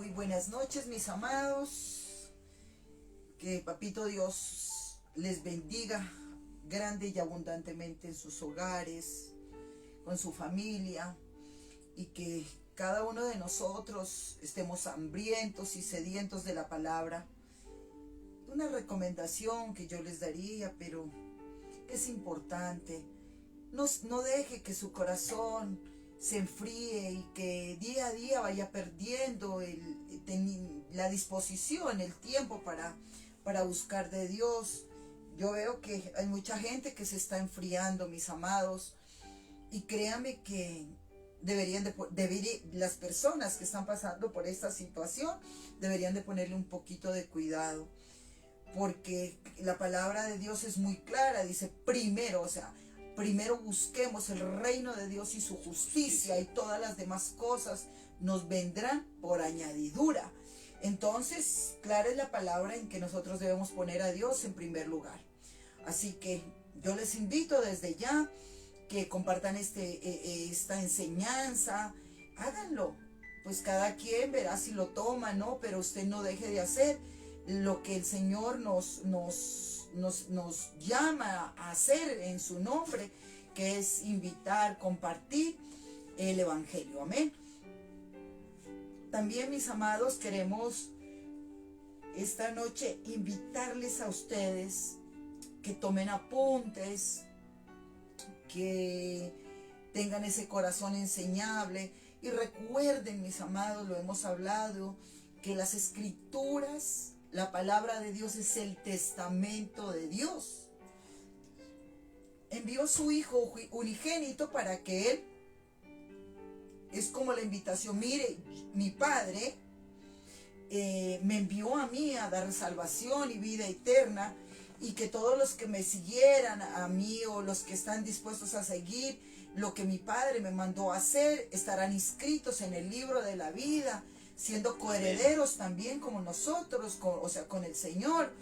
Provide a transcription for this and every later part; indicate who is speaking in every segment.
Speaker 1: Muy buenas noches, mis amados. Que Papito Dios les bendiga grande y abundantemente en sus hogares, con su familia, y que cada uno de nosotros estemos hambrientos y sedientos de la palabra. Una recomendación que yo les daría, pero es importante: no deje que su corazón se enfríe y que día a día vaya perdiendo la disposición, el tiempo para buscar de Dios. Yo veo que hay mucha gente que se está enfriando, mis amados, y créanme que las personas que están pasando por esta situación deberían de ponerle un poquito de cuidado, porque la palabra de Dios es muy clara. Dice primero busquemos el reino de Dios y su justicia, y todas las demás cosas nos vendrán por añadidura. Entonces, clara es la palabra en que nosotros debemos poner a Dios en primer lugar. Así que yo les invito desde ya que compartan esta enseñanza. Háganlo, pues cada quien verá si lo toma, ¿no? Pero usted no deje de hacer lo que el Señor nos llama a hacer en su nombre, que es invitar, compartir el Evangelio. Amén. También, mis amados, queremos esta noche invitarles a ustedes que tomen apuntes, que tengan ese corazón enseñable, y recuerden, mis amados, lo hemos hablado, que las Escrituras, la palabra de Dios, es el testamento de Dios. Envió su Hijo unigénito para que Él, es como la invitación: mire, mi Padre me envió a mí a dar salvación y vida eterna, y que todos los que me siguieran a mí, o los que están dispuestos a seguir lo que mi Padre me mandó a hacer, estarán inscritos en el libro de la vida, siendo coherederos también como nosotros, con el Señor,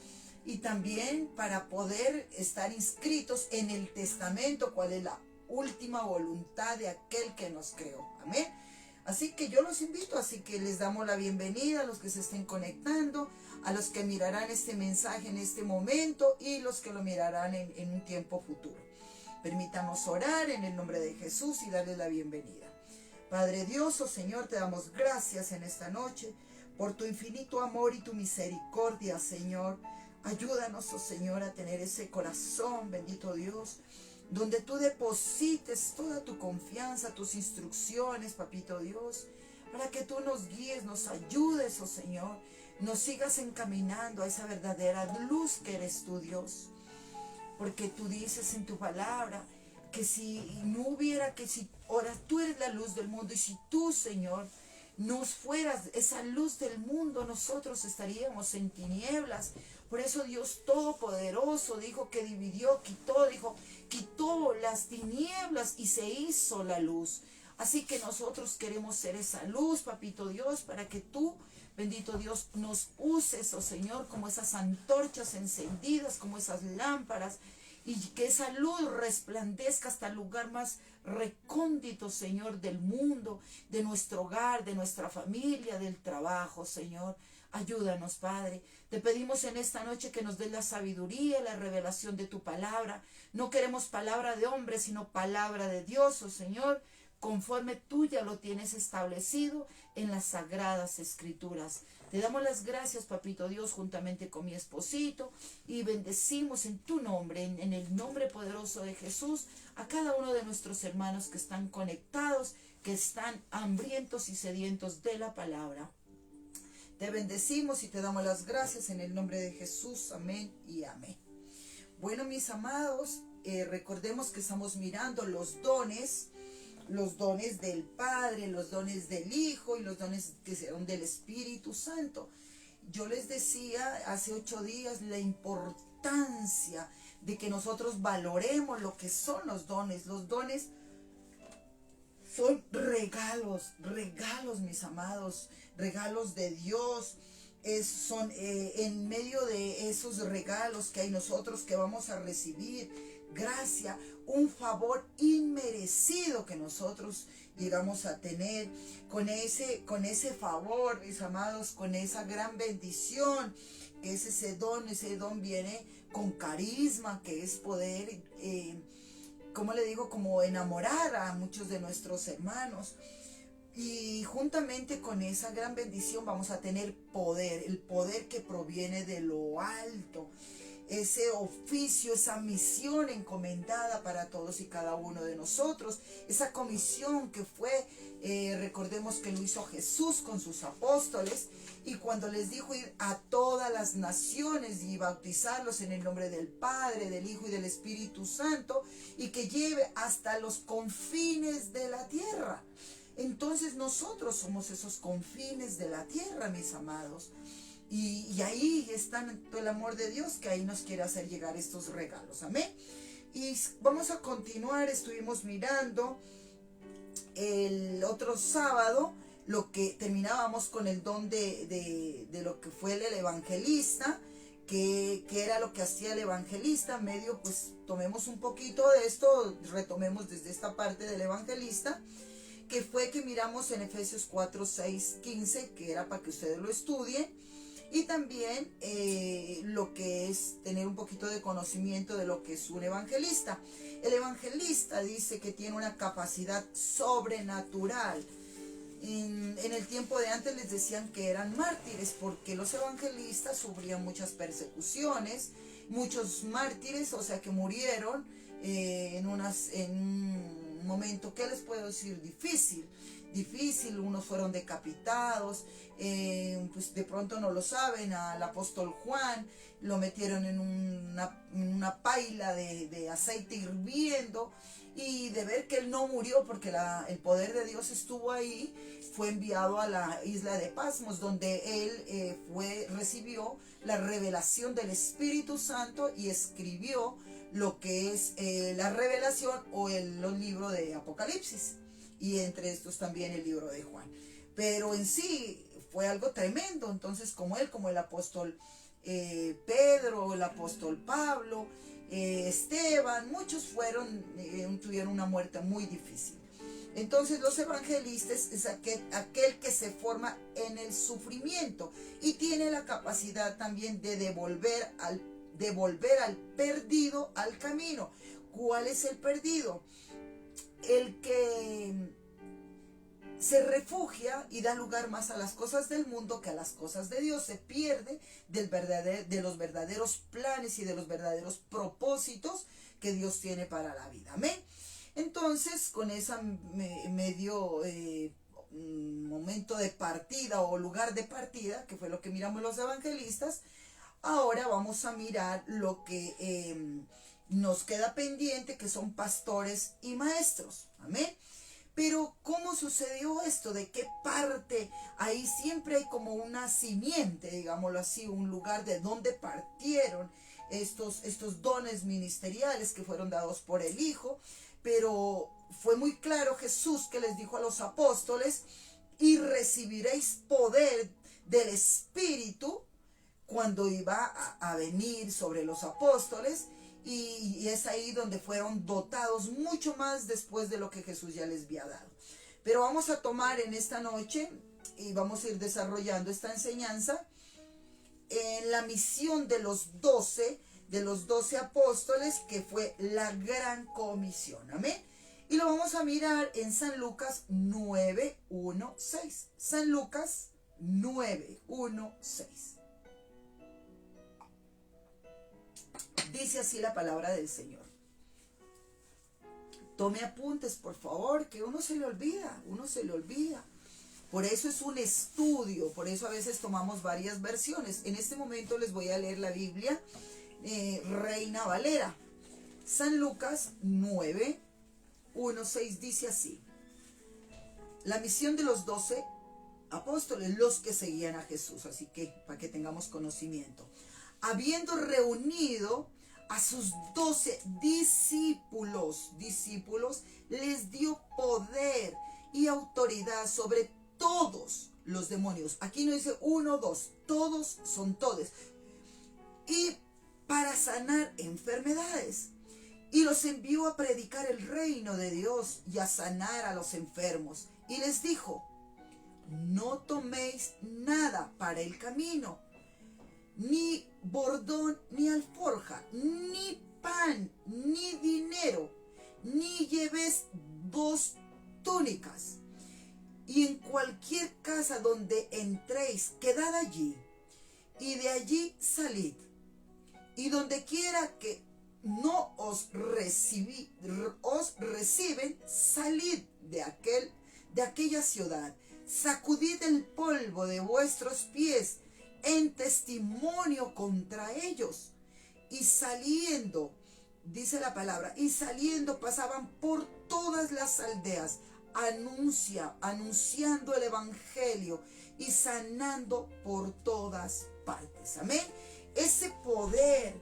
Speaker 1: y también para poder estar inscritos en el testamento, cuál es la última voluntad de aquel que nos creó. Amén. Así que yo los invito, así que les damos la bienvenida a los que se estén conectando, a los que mirarán este mensaje en este momento y los que lo mirarán en un tiempo futuro. Permítanos orar en el nombre de Jesús y darles la bienvenida. Padre Dios, oh Señor, te damos gracias en esta noche por tu infinito amor y tu misericordia, Señor. Ayúdanos, oh Señor, a tener ese corazón, bendito Dios, donde tú deposites toda tu confianza, tus instrucciones, Papito Dios, para que tú nos guíes, nos ayudes, oh Señor, nos sigas encaminando a esa verdadera luz que eres tú, Dios. Porque tú dices en tu palabra que ahora tú eres la luz del mundo, y si tú, Señor, nos fueras esa luz del mundo, nosotros estaríamos en tinieblas. Por eso Dios Todopoderoso dijo que quitó las tinieblas y se hizo la luz. Así que nosotros queremos ser esa luz, Papito Dios, para que tú, bendito Dios, nos uses, oh Señor, como esas antorchas encendidas, como esas lámparas, y que esa luz resplandezca hasta el lugar más recóndito, Señor, del mundo, de nuestro hogar, de nuestra familia, del trabajo, Señor. Ayúdanos, Padre. Te pedimos en esta noche que nos des la sabiduría, la revelación de tu palabra. No queremos palabra de hombre, sino palabra de Dios, oh Señor, conforme tú ya lo tienes establecido en las sagradas Escrituras. Te damos las gracias, Papito Dios, juntamente con mi esposito, y bendecimos en tu nombre, en el nombre poderoso de Jesús, a cada uno de nuestros hermanos que están conectados, que están hambrientos y sedientos de la palabra. Te bendecimos y te damos las gracias en el nombre de Jesús. Amén y amén. Bueno, mis amados, recordemos que estamos mirando los dones del Padre, los dones del Hijo y los dones que son del Espíritu Santo. Yo les decía hace 8 días la importancia de que nosotros valoremos lo que son los dones. Los dones son regalos, mis amados, regalos de Dios. Son en medio de esos regalos que hay nosotros que vamos a recibir gracia, un favor inmerecido que nosotros llegamos a tener, con ese favor, mis amados, con esa gran bendición, que es ese don viene con carisma, que es poder, como le digo, como enamorar a muchos de nuestros hermanos. Y juntamente con esa gran bendición vamos a tener poder, el poder que proviene de lo alto, ese oficio, esa misión encomendada para todos y cada uno de nosotros, esa comisión que fue, recordemos que lo hizo Jesús con sus apóstoles, y cuando les dijo ir a todas las naciones y bautizarlos en el nombre del Padre, del Hijo y del Espíritu Santo, y que lleve hasta los confines de la tierra. Entonces nosotros somos esos confines de la tierra, mis amados. Y ahí está el amor de Dios, que ahí nos quiere hacer llegar estos regalos. Amén. Y vamos a continuar. Estuvimos mirando el otro sábado lo que terminábamos con el don de lo que fue el evangelista, que era lo que hacía el evangelista. Medio, pues tomemos un poquito de esto, retomemos desde esta parte del evangelista, que fue que miramos en Efesios 4, 6, 15, que era para que ustedes lo estudien. Y también lo que es tener un poquito de conocimiento de lo que es un evangelista. El evangelista dice que tiene una capacidad sobrenatural. En el tiempo de antes les decían que eran mártires, porque los evangelistas sufrían muchas persecuciones, muchos mártires, o sea que murieron en un momento, ¿qué les puedo decir? Difícil, unos fueron decapitados, pues de pronto no lo saben, al apóstol Juan lo metieron en una paila de aceite hirviendo, y de ver que él no murió porque el poder de Dios estuvo ahí, fue enviado a la isla de Patmos, donde él recibió la revelación del Espíritu Santo y escribió lo que es la revelación o los libros de Apocalipsis, y entre estos también el libro de Juan. Pero en sí fue algo tremendo. Entonces, como el apóstol Pedro, el apóstol Pablo, Esteban, muchos tuvieron una muerte muy difícil. Entonces los evangelistas es aquel que se forma en el sufrimiento y tiene la capacidad también de devolver al perdido al camino. ¿Cuál es el perdido? El que se refugia y da lugar más a las cosas del mundo que a las cosas de Dios. Se pierde de los verdaderos planes y de los verdaderos propósitos que Dios tiene para la vida. Amén. Entonces, con ese momento de partida o lugar de partida, que fue lo que miramos los evangelistas, ahora vamos a mirar lo que nos queda pendiente, que son pastores y maestros. Amén. Pero ¿cómo sucedió esto? ¿De qué parte? Ahí siempre hay como una simiente, digámoslo así, un lugar de donde partieron estos dones ministeriales que fueron dados por el Hijo. Pero fue muy claro Jesús que les dijo a los apóstoles: y recibiréis poder del Espíritu, cuando iba a venir sobre los apóstoles. Y es ahí donde fueron dotados mucho más después de lo que Jesús ya les había dado. Pero vamos a tomar en esta noche y vamos a ir desarrollando esta enseñanza en la misión de los 12 apóstoles, que fue la gran comisión. Amén. Y lo vamos a mirar en San Lucas 9, 1, 6. San Lucas 9, 1, 6. Dice así la palabra del Señor. Tome apuntes, por favor, que uno se le olvida. Por eso es un estudio, por eso a veces tomamos varias versiones. En este momento les voy a leer la Biblia Reina Valera. San Lucas 9, 1, 6 dice así: la misión de los 12 apóstoles, los que seguían a Jesús. Así que para que tengamos conocimiento. Habiendo reunido a sus 12 discípulos, les dio poder y autoridad sobre todos los demonios. Aquí no dice uno, dos, todos son todos. Y para sanar enfermedades. y los envió a predicar el reino de Dios y a sanar a los enfermos. Y les dijo: no toméis nada para el camino, ni bordón, ni alforja, ni pan, ni dinero, ni llevéis 2 túnicas. Y en cualquier casa donde entréis, quedad allí, y de allí salid. Y donde quiera que no os reciben, salid de aquella ciudad. Sacudid el polvo de vuestros pies en testimonio contra ellos. Y saliendo, dice la palabra, y saliendo pasaban por todas las aldeas, anunciando el evangelio y sanando por todas partes. Amén. Ese poder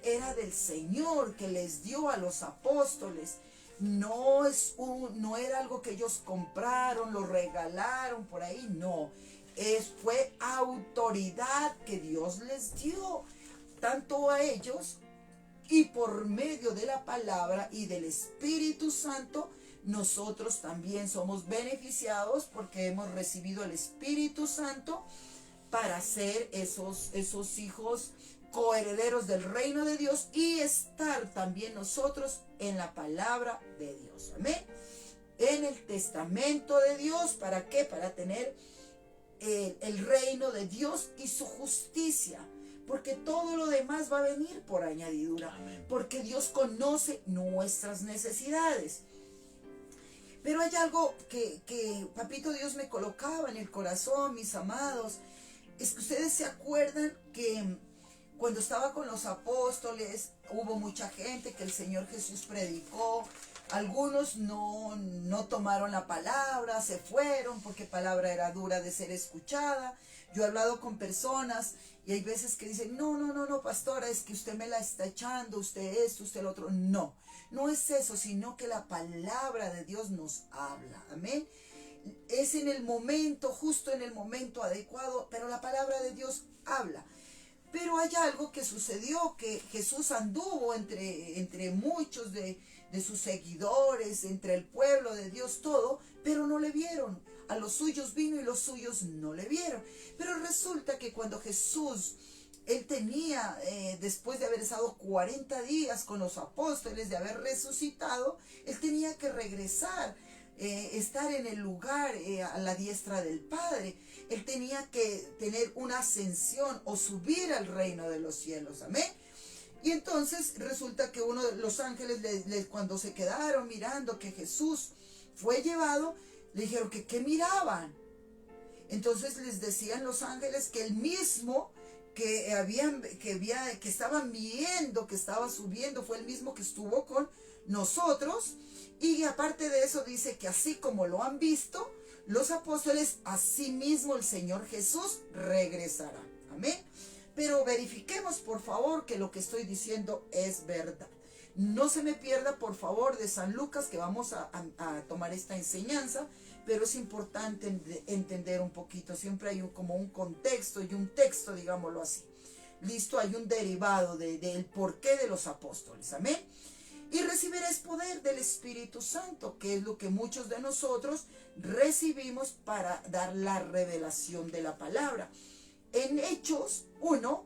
Speaker 1: era del Señor que les dio a los apóstoles. No era algo que ellos compraron, lo regalaron por ahí, no. Fue autoridad que Dios les dio, tanto a ellos, y por medio de la palabra y del Espíritu Santo, nosotros también somos beneficiados porque hemos recibido el Espíritu Santo para ser esos hijos coherederos del reino de Dios y estar también nosotros en la palabra de Dios. Amén. En el testamento de Dios. ¿Para qué? Para tener el reino de Dios y su justicia. Porque todo lo demás va a venir por añadidura. Amén. Porque Dios conoce nuestras necesidades. Pero hay algo que Papito Dios me colocaba en el corazón, mis amados. Es que ustedes se acuerdan que cuando estaba con los apóstoles, hubo mucha gente que el Señor Jesús predicó. Algunos no tomaron la palabra, se fueron porque palabra era dura de ser escuchada. Yo he hablado con personas y hay veces que dicen: no, pastora, es que usted me la está echando, usted esto, usted lo otro. No es eso, sino que la palabra de Dios nos habla. Amén. Es en el momento, justo en el momento adecuado, pero la palabra de Dios habla. Pero hay algo que sucedió, que Jesús anduvo entre muchos de sus seguidores, entre el pueblo de Dios, todo, pero no le vieron. A los suyos vino y los suyos no le vieron. Pero resulta que cuando Jesús, él tenía, después de haber estado 40 días con los apóstoles, de haber resucitado, él tenía que regresar, estar en el lugar a la diestra del Padre. Él tenía que tener una ascensión o subir al reino de los cielos. Amén. Y entonces resulta que uno de los ángeles, cuando se quedaron mirando que Jesús fue llevado, le dijeron que ¿qué miraban? Entonces les decían los ángeles que el mismo que estaban viendo, que estaba subiendo, fue el mismo que estuvo con nosotros. Y aparte de eso dice que así como lo han visto los apóstoles, así mismo el Señor Jesús regresará. Amén. Pero verifiquemos, por favor, que lo que estoy diciendo es verdad. No se me pierda, por favor, de San Lucas, que vamos a tomar esta enseñanza, pero es importante entender un poquito. Siempre hay como un contexto y un texto, digámoslo así. Listo, hay un derivado del porqué de los apóstoles. Amén. Y recibiréis poder del Espíritu Santo, que es lo que muchos de nosotros recibimos para dar la revelación de la palabra. En Hechos 1,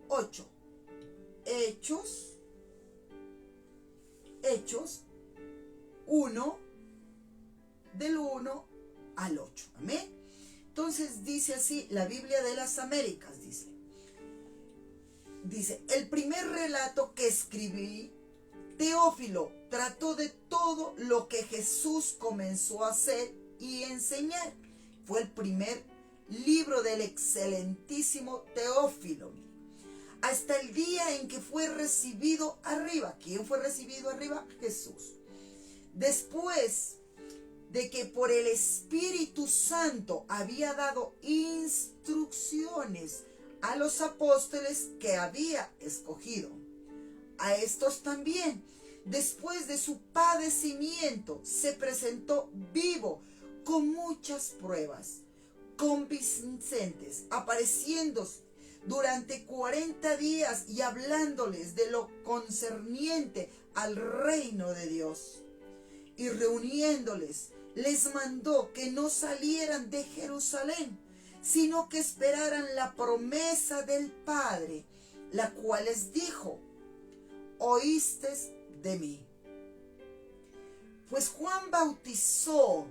Speaker 1: 8. Hechos 1, del 1 al 8. Amén. Entonces dice así, la Biblia de las Américas, dice, el primer relato que escribí, Teófilo, trató de todo lo que Jesús comenzó a hacer y enseñar. Fue el primer libro del excelentísimo Teófilo, hasta el día en que fue recibido arriba. ¿Quién fue recibido arriba? Jesús. Después de que por el Espíritu Santo había dado instrucciones a los apóstoles que había escogido. A estos también, después de su padecimiento, se presentó vivo con muchas pruebas convincentes, apareciéndose durante 40 días y hablándoles de lo concerniente al reino de Dios. Y reuniéndoles, les mandó que no salieran de Jerusalén, sino que esperaran la promesa del Padre, la cual les dijo: oísteis de mí. Pues Juan bautizó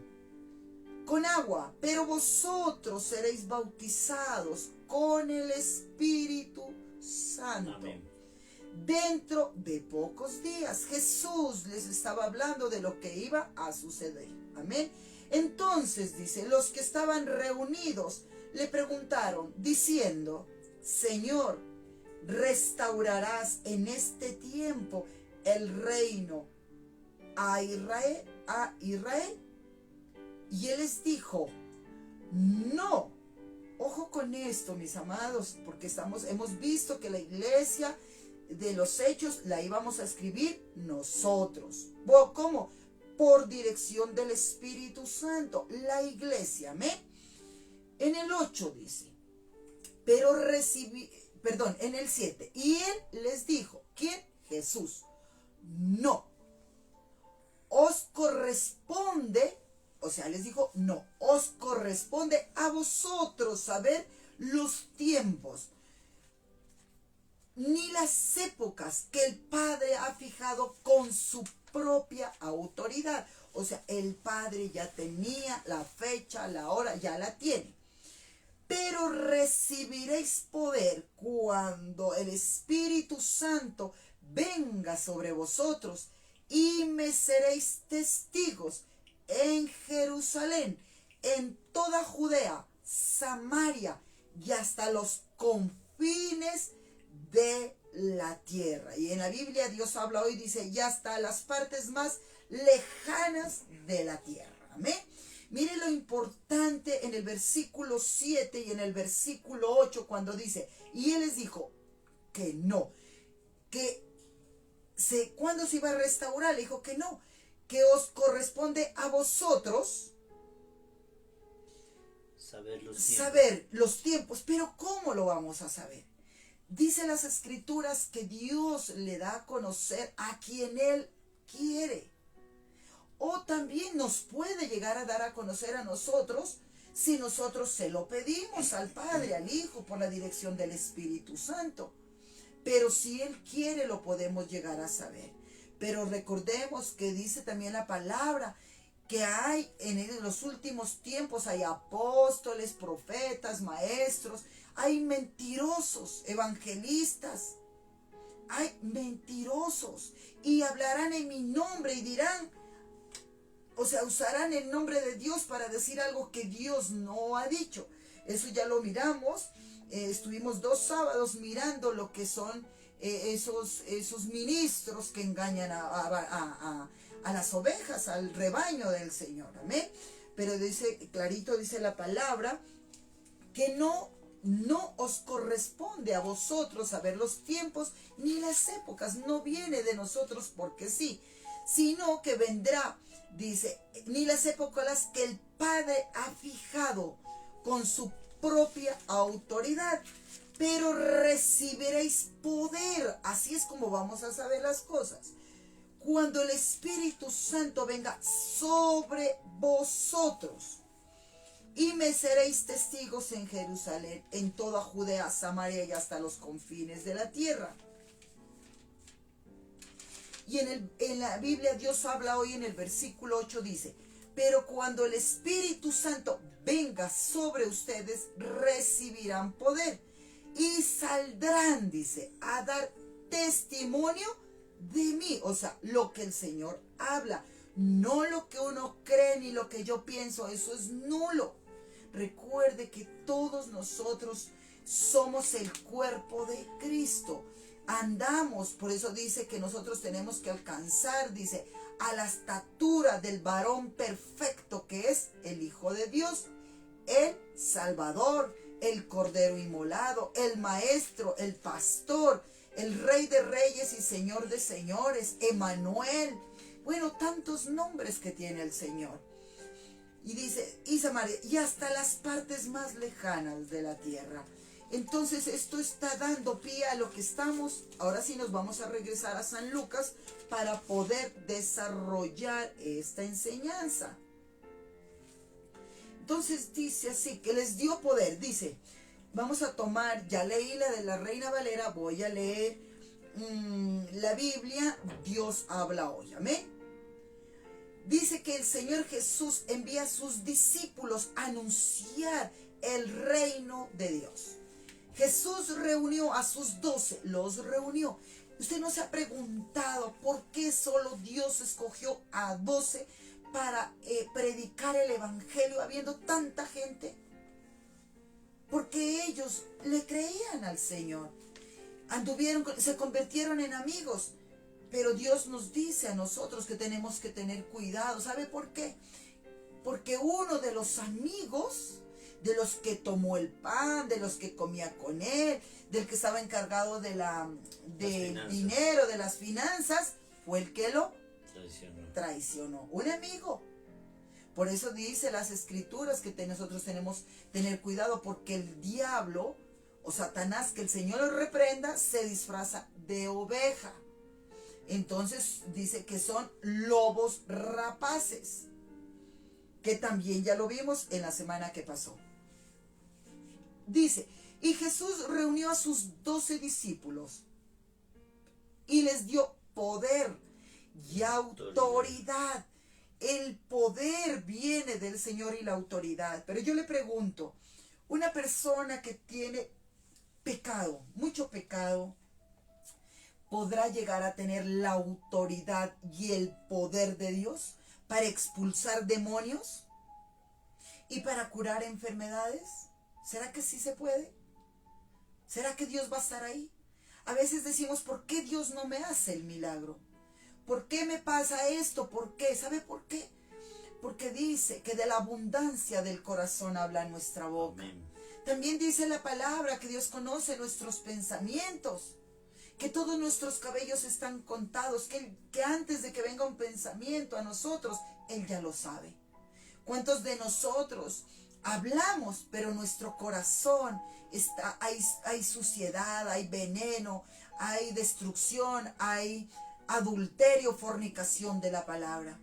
Speaker 1: con agua, pero vosotros seréis bautizados con el Espíritu Santo.
Speaker 2: Amén.
Speaker 1: Dentro de pocos días. Jesús les estaba hablando de lo que iba a suceder. Amén. Entonces, dice, los que estaban reunidos le preguntaron, diciendo: Señor, ¿restaurarás en este tiempo el reino a Israel? Y él les dijo: no. Ojo con esto, mis amados, porque hemos visto que la iglesia de los Hechos la íbamos a escribir nosotros. ¿Cómo? Por dirección del Espíritu Santo, la iglesia. ¿Amén? En el 8 dice, en el 7, y él les dijo, ¿quién? Jesús. No. Os corresponde, o sea, les dijo, no, os corresponde a vosotros saber los tiempos, ni las épocas que el Padre ha fijado con su propia autoridad. O sea, el Padre ya tenía la fecha, la hora, ya la tiene. Pero recibiréis poder cuando el Espíritu Santo venga sobre vosotros, y me seréis testigos en Jerusalén, en toda Judea, Samaria y hasta los confines de la tierra. Y en la Biblia Dios habla hoy, dice, y hasta las partes más lejanas de la tierra. Amén. Mire lo importante en el versículo 7 y en el versículo 8 cuando dice, y él les dijo que no, ¿cuándo se iba a restaurar? Le dijo que no, que os corresponde a vosotros saber los tiempos. Pero ¿cómo lo vamos a saber? Dice las Escrituras que Dios le da a conocer a quien Él quiere. O también nos puede llegar a dar a conocer a nosotros si nosotros se lo pedimos al Padre, al Hijo, por la dirección del Espíritu Santo. Pero si Él quiere, lo podemos llegar a saber. Pero recordemos que dice también la palabra que hay en los últimos tiempos, hay apóstoles, profetas, maestros, hay mentirosos, evangelistas, hay mentirosos, y hablarán en mi nombre y dirán, o sea, usarán el nombre de Dios para decir algo que Dios no ha dicho. Eso ya lo miramos. Estuvimos 2 sábados mirando lo que son esos ministros que engañan a las ovejas, al rebaño del Señor. Amén. Pero dice, clarito dice la palabra, que no os corresponde a vosotros saber los tiempos ni las épocas. No viene de nosotros porque sí, sino que vendrá, dice, ni las épocas que el Padre ha fijado con su propia autoridad, pero recibiréis poder. Así es como vamos a saber las cosas. Cuando el Espíritu Santo venga sobre vosotros, y me seréis testigos en Jerusalén, en toda Judea, Samaria y hasta los confines de la tierra. Y en la Biblia Dios habla hoy en el versículo 8, dice, pero cuando el Espíritu Santo venga sobre ustedes, recibirán poder y saldrán, dice, a dar testimonio de mí. O sea, lo que el Señor habla, no lo que uno cree ni lo que yo pienso, eso es nulo. Recuerde que todos nosotros somos el cuerpo de Cristo. Andamos, por eso dice que nosotros tenemos que alcanzar, dice, a la estatura del varón perfecto, que es el Hijo de Dios, el Salvador, el Cordero inmolado, el Maestro, el Pastor, el Rey de Reyes y Señor de Señores, Emanuel. Bueno, tantos nombres que tiene el Señor. Y dice, y Samaria, y hasta las partes más lejanas de la tierra. Entonces esto está dando pie a lo que estamos. Ahora sí nos vamos a regresar a San Lucas para poder desarrollar esta enseñanza. Entonces dice así, que les dio poder. Dice, vamos a tomar, ya leí la de la Reina Valera, voy a leer la Biblia, Dios habla hoy, amén. Dice que el Señor Jesús envía a sus discípulos a anunciar el reino de Dios. Jesús reunió a sus 12, los reunió. ¿Usted no se ha preguntado por qué solo Dios escogió a 12 para predicar el evangelio habiendo tanta gente? Porque ellos le creían al Señor. Se convirtieron en amigos. Pero Dios nos dice a nosotros que tenemos que tener cuidado. ¿Sabe por qué? Porque uno de los amigos, de los que tomó el pan, de los que comía con él, del que estaba encargado del dinero, de las finanzas, fue el que lo traicionó. Un amigo. Por eso dice las escrituras que nosotros tenemos que tener cuidado, porque el diablo o Satanás, que el Señor lo reprenda, se disfraza de oveja. Entonces dice que son lobos rapaces, que también ya lo vimos en la semana que pasó. Dice, y Jesús reunió a sus 12 discípulos y les dio poder y autoridad. El poder viene del Señor y la autoridad. Pero yo le pregunto, una persona que tiene pecado, mucho pecado, ¿podrá llegar a tener la autoridad y el poder de Dios para expulsar demonios y para curar enfermedades? ¿Será que sí se puede? ¿Será que Dios va a estar ahí? A veces decimos, ¿por qué Dios no me hace el milagro? ¿Por qué me pasa esto? ¿Por qué? ¿Sabe por qué? Porque dice que de la abundancia del corazón habla nuestra boca. Amén. También dice la palabra que Dios conoce nuestros pensamientos, que todos nuestros cabellos están contados, que antes de que venga un pensamiento a nosotros, Él ya lo sabe. ¿Cuántos de nosotros hablamos, pero nuestro corazón hay suciedad, hay veneno, hay destrucción, hay adulterio, fornicación de la palabra?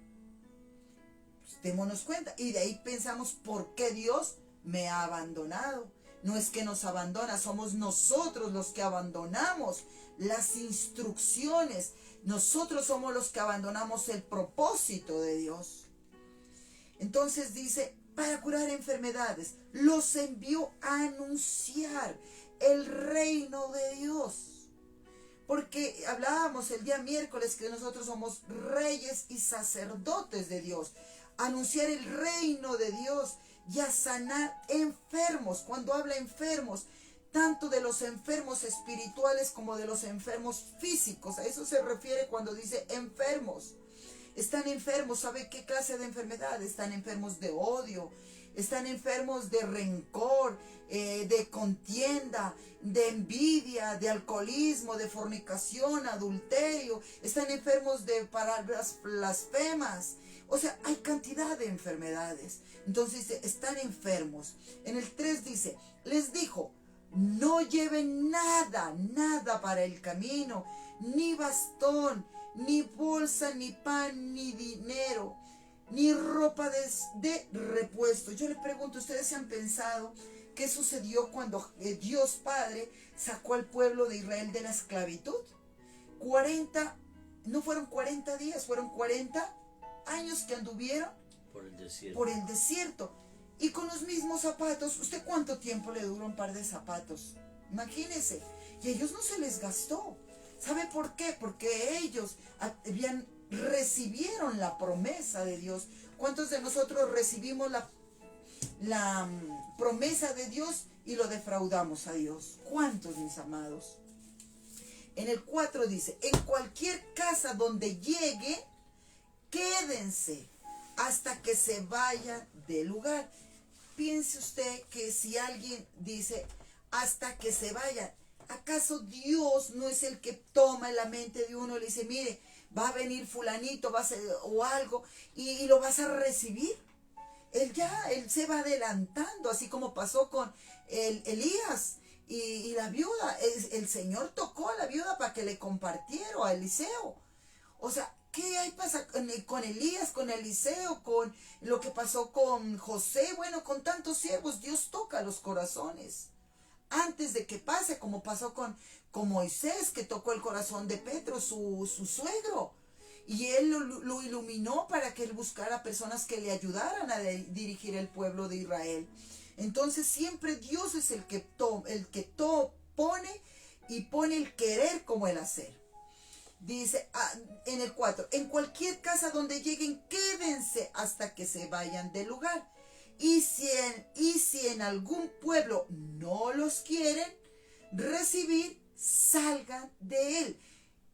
Speaker 1: Pues démonos cuenta. Y de ahí pensamos, ¿por qué Dios me ha abandonado? No es que nos abandona, somos nosotros los que abandonamos las instrucciones. Nosotros somos los que abandonamos el propósito de Dios. Entonces dice, para curar enfermedades, los envió a anunciar el reino de Dios. Porque hablábamos el día miércoles que nosotros somos reyes y sacerdotes de Dios. Anunciar el reino de Dios y a sanar enfermos. Cuando habla enfermos, tanto de los enfermos espirituales como de los enfermos físicos. A eso se refiere cuando dice enfermos. Están enfermos, ¿sabe qué clase de enfermedad? Están enfermos de odio, están enfermos de rencor, de contienda, de envidia, de alcoholismo, de fornicación, adulterio. Están enfermos de palabras blasfemas. O sea, hay cantidad de enfermedades. Entonces dice, están enfermos. En el 3 dice, les dijo, no lleven nada para el camino, ni bastón, ni bolsa, ni pan, ni dinero, ni ropa de repuesto. Yo le pregunto, ¿ustedes se han pensado qué sucedió cuando Dios Padre sacó al pueblo de Israel de la esclavitud? No fueron 40 días, fueron 40 años que anduvieron por el desierto. Y con los mismos zapatos. ¿Usted cuánto tiempo le duró un par de zapatos? Imagínense. Y a ellos no se les gastó. ¿Sabe por qué? Porque ellos recibieron la promesa de Dios. ¿Cuántos de nosotros recibimos la promesa de Dios y lo defraudamos a Dios? ¿Cuántos, mis amados? En el 4 dice, en cualquier casa donde llegue, quédense hasta que se vayan del lugar. Piense usted que si alguien dice hasta que se vayan, ¿acaso Dios no es el que toma en la mente de uno y le dice, mire, va a venir fulanito o algo y lo vas a recibir? Él se va adelantando, así como pasó con Elías, Y la viuda, el Señor tocó a la viuda para que le compartiera a Eliseo. O sea, ¿qué hay pasa con Elías, con Eliseo, con lo que pasó con José? Bueno, con tantos siervos, Dios toca los corazones. Antes de que pase, como pasó con Moisés, que tocó el corazón de Pedro, su suegro. Y él lo iluminó para que él buscara personas que le ayudaran a dirigir el pueblo de Israel. Entonces siempre Dios es el que pone y pone el querer como el hacer. Dice en el 4, en cualquier casa donde lleguen, quédense hasta que se vayan del lugar. Y si en algún pueblo no los quieren recibir, salgan de él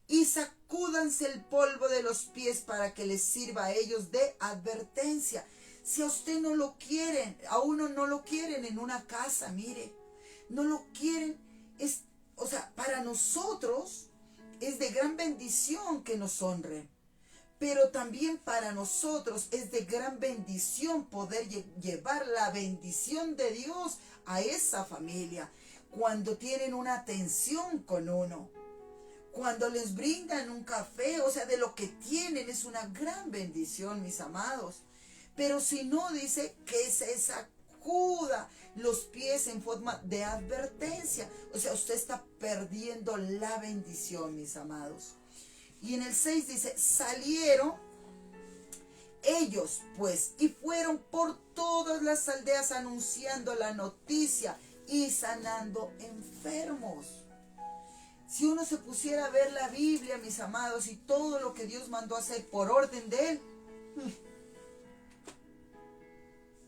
Speaker 1: y sacúdanse el polvo de los pies para que les sirva a ellos de advertencia. Si a usted no lo quieren, a uno no lo quieren en una casa, mire, no lo quieren, o sea, para nosotros es de gran bendición que nos honren, pero también para nosotros es de gran bendición poder llevar la bendición de Dios a esa familia, cuando tienen una atención con uno, cuando les brindan un café, o sea, de lo que tienen es una gran bendición, mis amados. Pero si no, dice que se sacuda los pies en forma de advertencia. O sea, usted está perdiendo la bendición, mis amados. Y en el 6 dice, salieron ellos pues y fueron por todas las aldeas anunciando la noticia y sanando enfermos. Si uno se pusiera a ver la Biblia, mis amados, y todo lo que Dios mandó hacer por orden de Él,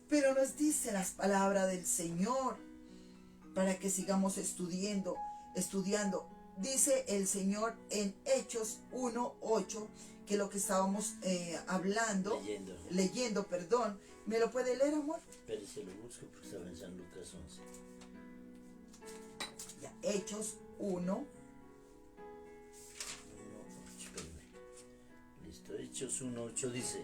Speaker 1: pero nos dice las palabras del Señor para que sigamos estudiando. Dice el Señor en Hechos 1:8, que lo que estábamos leyendo, perdón. ¿Me lo puede leer, amor?
Speaker 2: Pero se lo busco porque estaba en San Lucas 11.
Speaker 1: Ya, Hechos 1.
Speaker 2: Listo, Hechos 1:8 dice,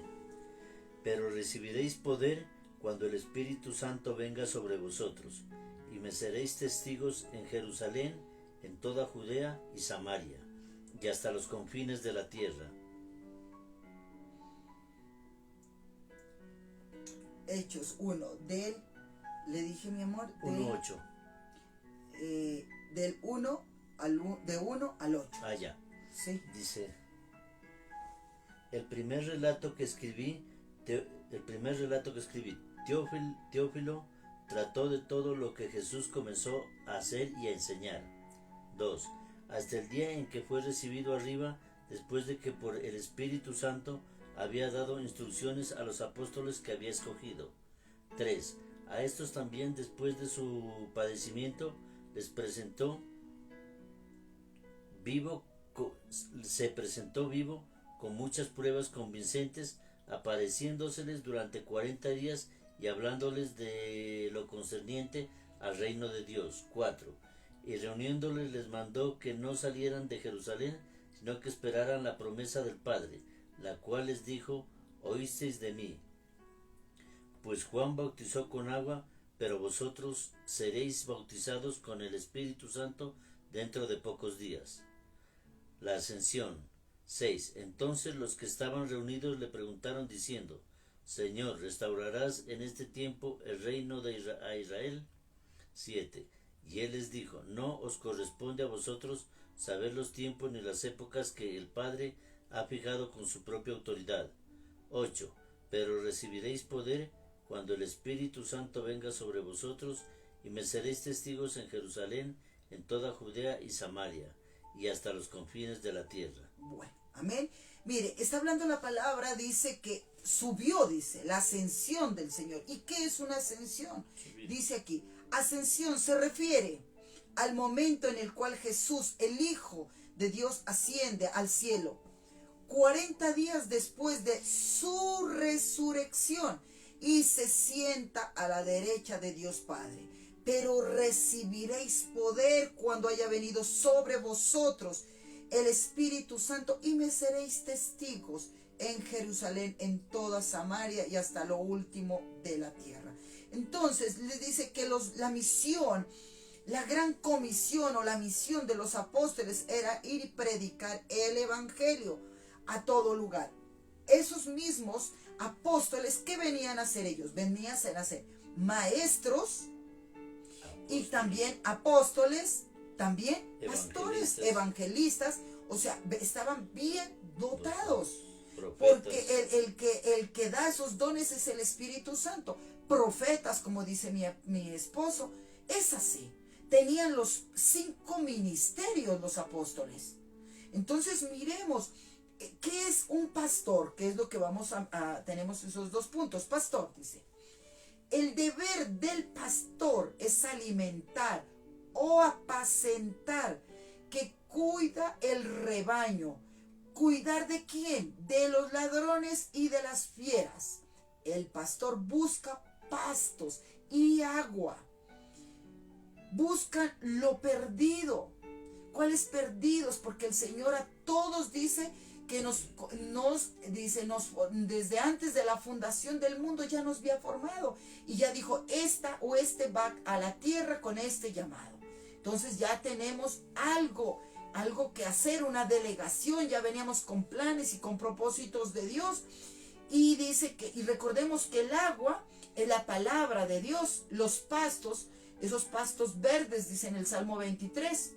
Speaker 2: pero recibiréis poder cuando el Espíritu Santo venga sobre vosotros, y me seréis testigos en Jerusalén, en toda Judea y Samaria, y hasta los confines de la tierra.
Speaker 1: Hechos 1, le dije, mi amor,
Speaker 2: 1:8.
Speaker 1: Del 1 al 8.
Speaker 2: Ah, ya.
Speaker 1: Sí.
Speaker 2: Dice, el primer relato que escribí, Teófilo, trató de todo lo que Jesús comenzó a hacer y a enseñar. 2. Hasta el día en que fue recibido arriba, después de que por el Espíritu Santo había dado instrucciones a los apóstoles que había escogido. 3. A estos también, después de su padecimiento, se presentó vivo con muchas pruebas convincentes, apareciéndoseles durante 40 días y hablándoles de lo concerniente al reino de Dios. 4. Y reuniéndoles les mandó que no salieran de Jerusalén, sino que esperaran la promesa del Padre, la cual les dijo, oísteis de mí. Pues Juan bautizó con agua, pero vosotros seréis bautizados con el Espíritu Santo dentro de pocos días. La ascensión. 6. Entonces los que estaban reunidos le preguntaron diciendo, Señor, ¿restaurarás en este tiempo el reino a Israel? 7. Y él les dijo, no os corresponde a vosotros saber los tiempos ni las épocas que el Padre ha fijado con su propia autoridad. 8. Pero recibiréis poder cuando el Espíritu Santo venga sobre vosotros, y me seréis testigos en Jerusalén, en toda Judea y Samaria, y hasta los confines de la tierra.
Speaker 1: Bueno, amén. Mire, está hablando la palabra, dice que subió, dice, la ascensión del Señor. ¿Y qué es una ascensión? Dice aquí, ascensión se refiere al momento en el cual Jesús, el Hijo de Dios, asciende al cielo, 40 días después de su resurrección, y se sienta a la derecha de Dios Padre. Pero recibiréis poder cuando haya venido sobre vosotros el Espíritu Santo, y me seréis testigos en Jerusalén, en toda Samaria y hasta lo último de la tierra. Entonces le dice que la La gran comisión o la misión de los apóstoles era ir y predicar el evangelio a todo lugar. Esos mismos apóstoles, ¿qué venían a hacer ellos? Venían a ser maestros y también apóstoles, también pastores, evangelistas, o sea, estaban bien dotados. Porque el que da esos dones es el Espíritu Santo. Profetas, como dice mi esposo, es así. Tenían los 5 ministerios los apóstoles. Entonces miremos, ¿qué es un pastor? ¿Qué es lo que tenemos esos 2 puntos? Pastor, dice. El deber del pastor es alimentar o apacentar, que cuida el rebaño. ¿Cuidar de quién? De los ladrones y de las fieras. El pastor busca pastos y agua. Buscan lo perdido. ¿Cuáles perdidos? Porque el Señor a todos dice que desde antes de la fundación del mundo ya nos había formado. Y ya dijo, esta o este va a la tierra con este llamado. Entonces ya tenemos algo que hacer, una delegación, ya veníamos con planes y con propósitos de Dios. Y dice y recordemos que el agua es la palabra de Dios, los pastos, esos pastos verdes, dice en el Salmo 23.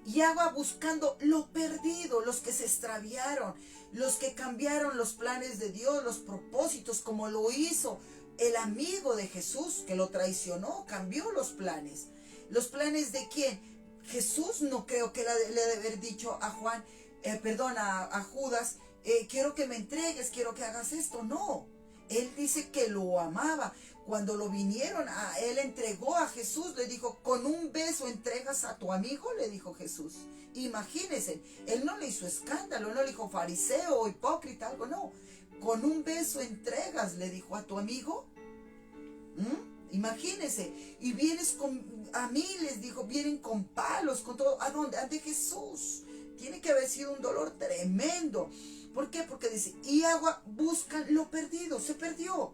Speaker 1: Y agua buscando lo perdido, los que se extraviaron, los que cambiaron los planes de Dios, los propósitos, como lo hizo el amigo de Jesús, que lo traicionó, cambió los planes. ¿Los planes de quién? Jesús no creo que le ha de haber dicho a a Judas, quiero que me entregues, quiero que hagas esto. No, él dice que lo amaba. Cuando lo vinieron, él entregó a Jesús, le dijo, con un beso entregas a tu amigo, le dijo Jesús. Imagínense, él no le hizo escándalo, no le dijo fariseo o hipócrita, algo, no. Con un beso entregas, le dijo, a tu amigo. Imagínense, y a mí les dijo, vienen con palos, con todo. ¿A dónde? Ante Jesús. Tiene que haber sido un dolor tremendo. ¿Por qué? Porque dice, y agua buscan lo perdido. Se perdió.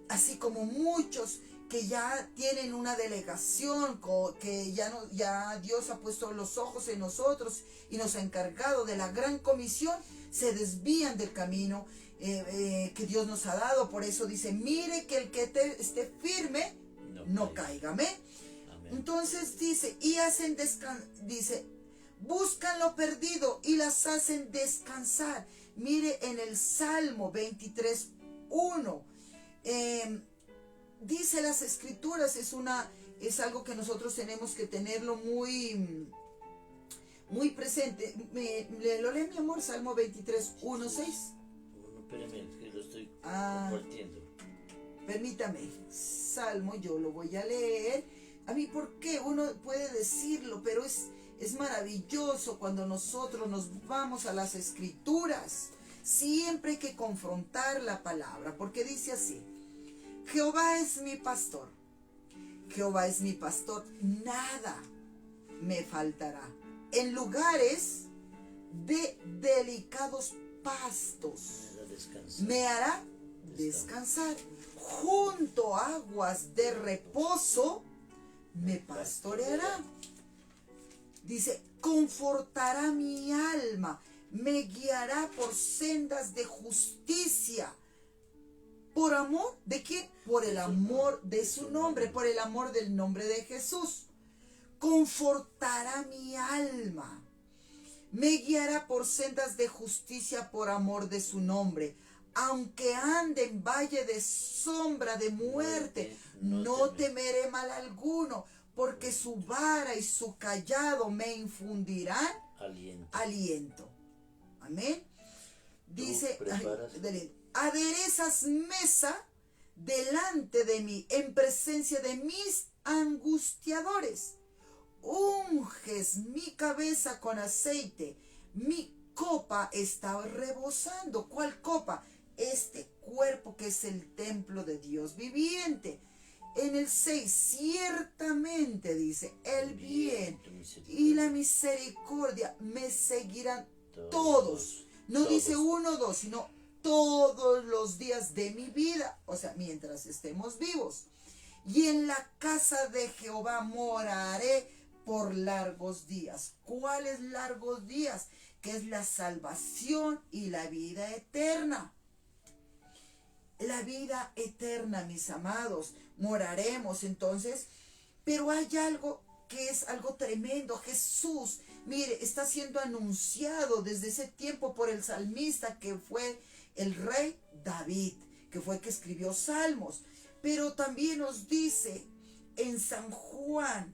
Speaker 1: Así como muchos que ya tienen una delegación, que ya Dios ha puesto los ojos en nosotros y nos ha encargado de la gran comisión, se desvían del camino que Dios nos ha dado. Por eso dice, mire que el que esté firme no caiga. Amén. Entonces dice, buscan lo perdido y las hacen descansar. Mire en el Salmo 23:1. Dice las escrituras, es algo que nosotros tenemos que tenerlo muy, muy presente. ¿Lo lee, mi amor? Salmo 23:1-6.
Speaker 2: Espérame, que lo estoy compartiendo.
Speaker 1: Permítame, Salmo, yo lo voy a leer. A mí, ¿por qué? Uno puede decirlo, pero es maravilloso cuando nosotros nos vamos a las escrituras. Siempre hay que confrontar la palabra, porque dice así: Jehová es mi pastor, Jehová es mi pastor, nada me faltará. En lugares de delicados pastos me hará descansar. Junto a aguas de reposo me pastoreará. Dice, confortará mi alma, me guiará por sendas de justicia. ¿Por amor de quién? Por el amor de su nombre, por el amor del nombre de Jesús. Confortará mi alma, me guiará por sendas de justicia por amor de su nombre. Aunque ande en valle de sombra de muerte, no temeré mal alguno, porque su vara y su callado me infundirán aliento. Amén. Dice, aderezas mesa delante de mí, en presencia de mis angustiadores. Unges mi cabeza con aceite, mi copa está rebosando. ¿Cuál copa? Este cuerpo que es el templo de Dios viviente. En el 6, ciertamente dice, el bien y la misericordia me seguirán todos. No dice 1 o 2, sino todos los días de mi vida, o sea, mientras estemos vivos. y en la casa de Jehová moraré por largos días. ¿Cuáles largos días? Que es la salvación y la vida eterna. La vida eterna, mis amados, moraremos entonces, pero hay algo que es algo tremendo. Jesús, mire, está siendo anunciado desde ese tiempo por el salmista que fue el rey David, que fue el que escribió Salmos, pero también nos dice en San Juan,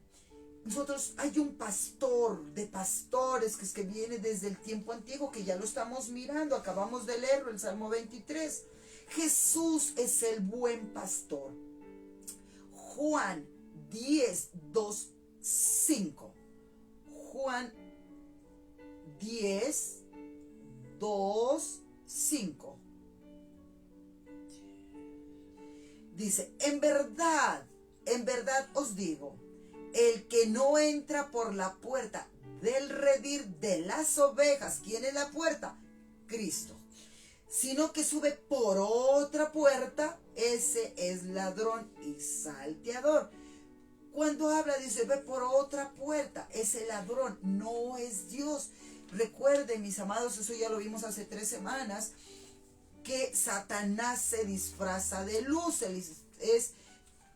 Speaker 1: nosotros hay un pastor de pastores que viene desde el tiempo antiguo, que ya lo estamos mirando, acabamos de leerlo, el Salmo 23. Jesús es el buen pastor. Juan 10, 2, 5. Juan 10, 2, 5. Dice, en verdad os digo, el que no entra por la puerta del redil de las ovejas, ¿quién es la puerta? Cristo. Sino que sube por otra puerta, ese es ladrón y salteador. Cuando habla, dice, ve por otra puerta, ese ladrón no es Dios. Recuerden, mis amados, eso ya lo vimos hace 3 semanas, que Satanás se disfraza de luz,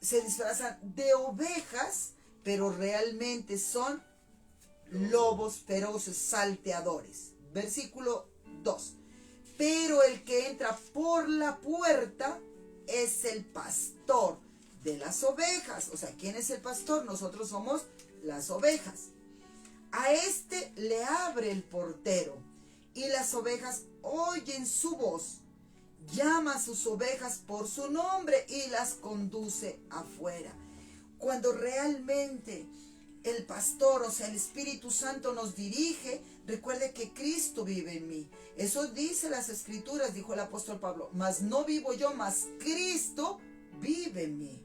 Speaker 1: se disfrazan de ovejas, pero realmente son lobos feroces, salteadores. Versículo 2. Pero el que entra por la puerta es el pastor de las ovejas. O sea, ¿quién es el pastor? Nosotros somos las ovejas. A este le abre el portero y las ovejas oyen su voz. Llama a sus ovejas por su nombre y las conduce afuera. Cuando realmente el pastor, o sea, el Espíritu Santo nos dirige, recuerde que Cristo vive en mí. Eso dice las Escrituras, dijo el apóstol Pablo. Mas no vivo yo, mas Cristo vive en mí.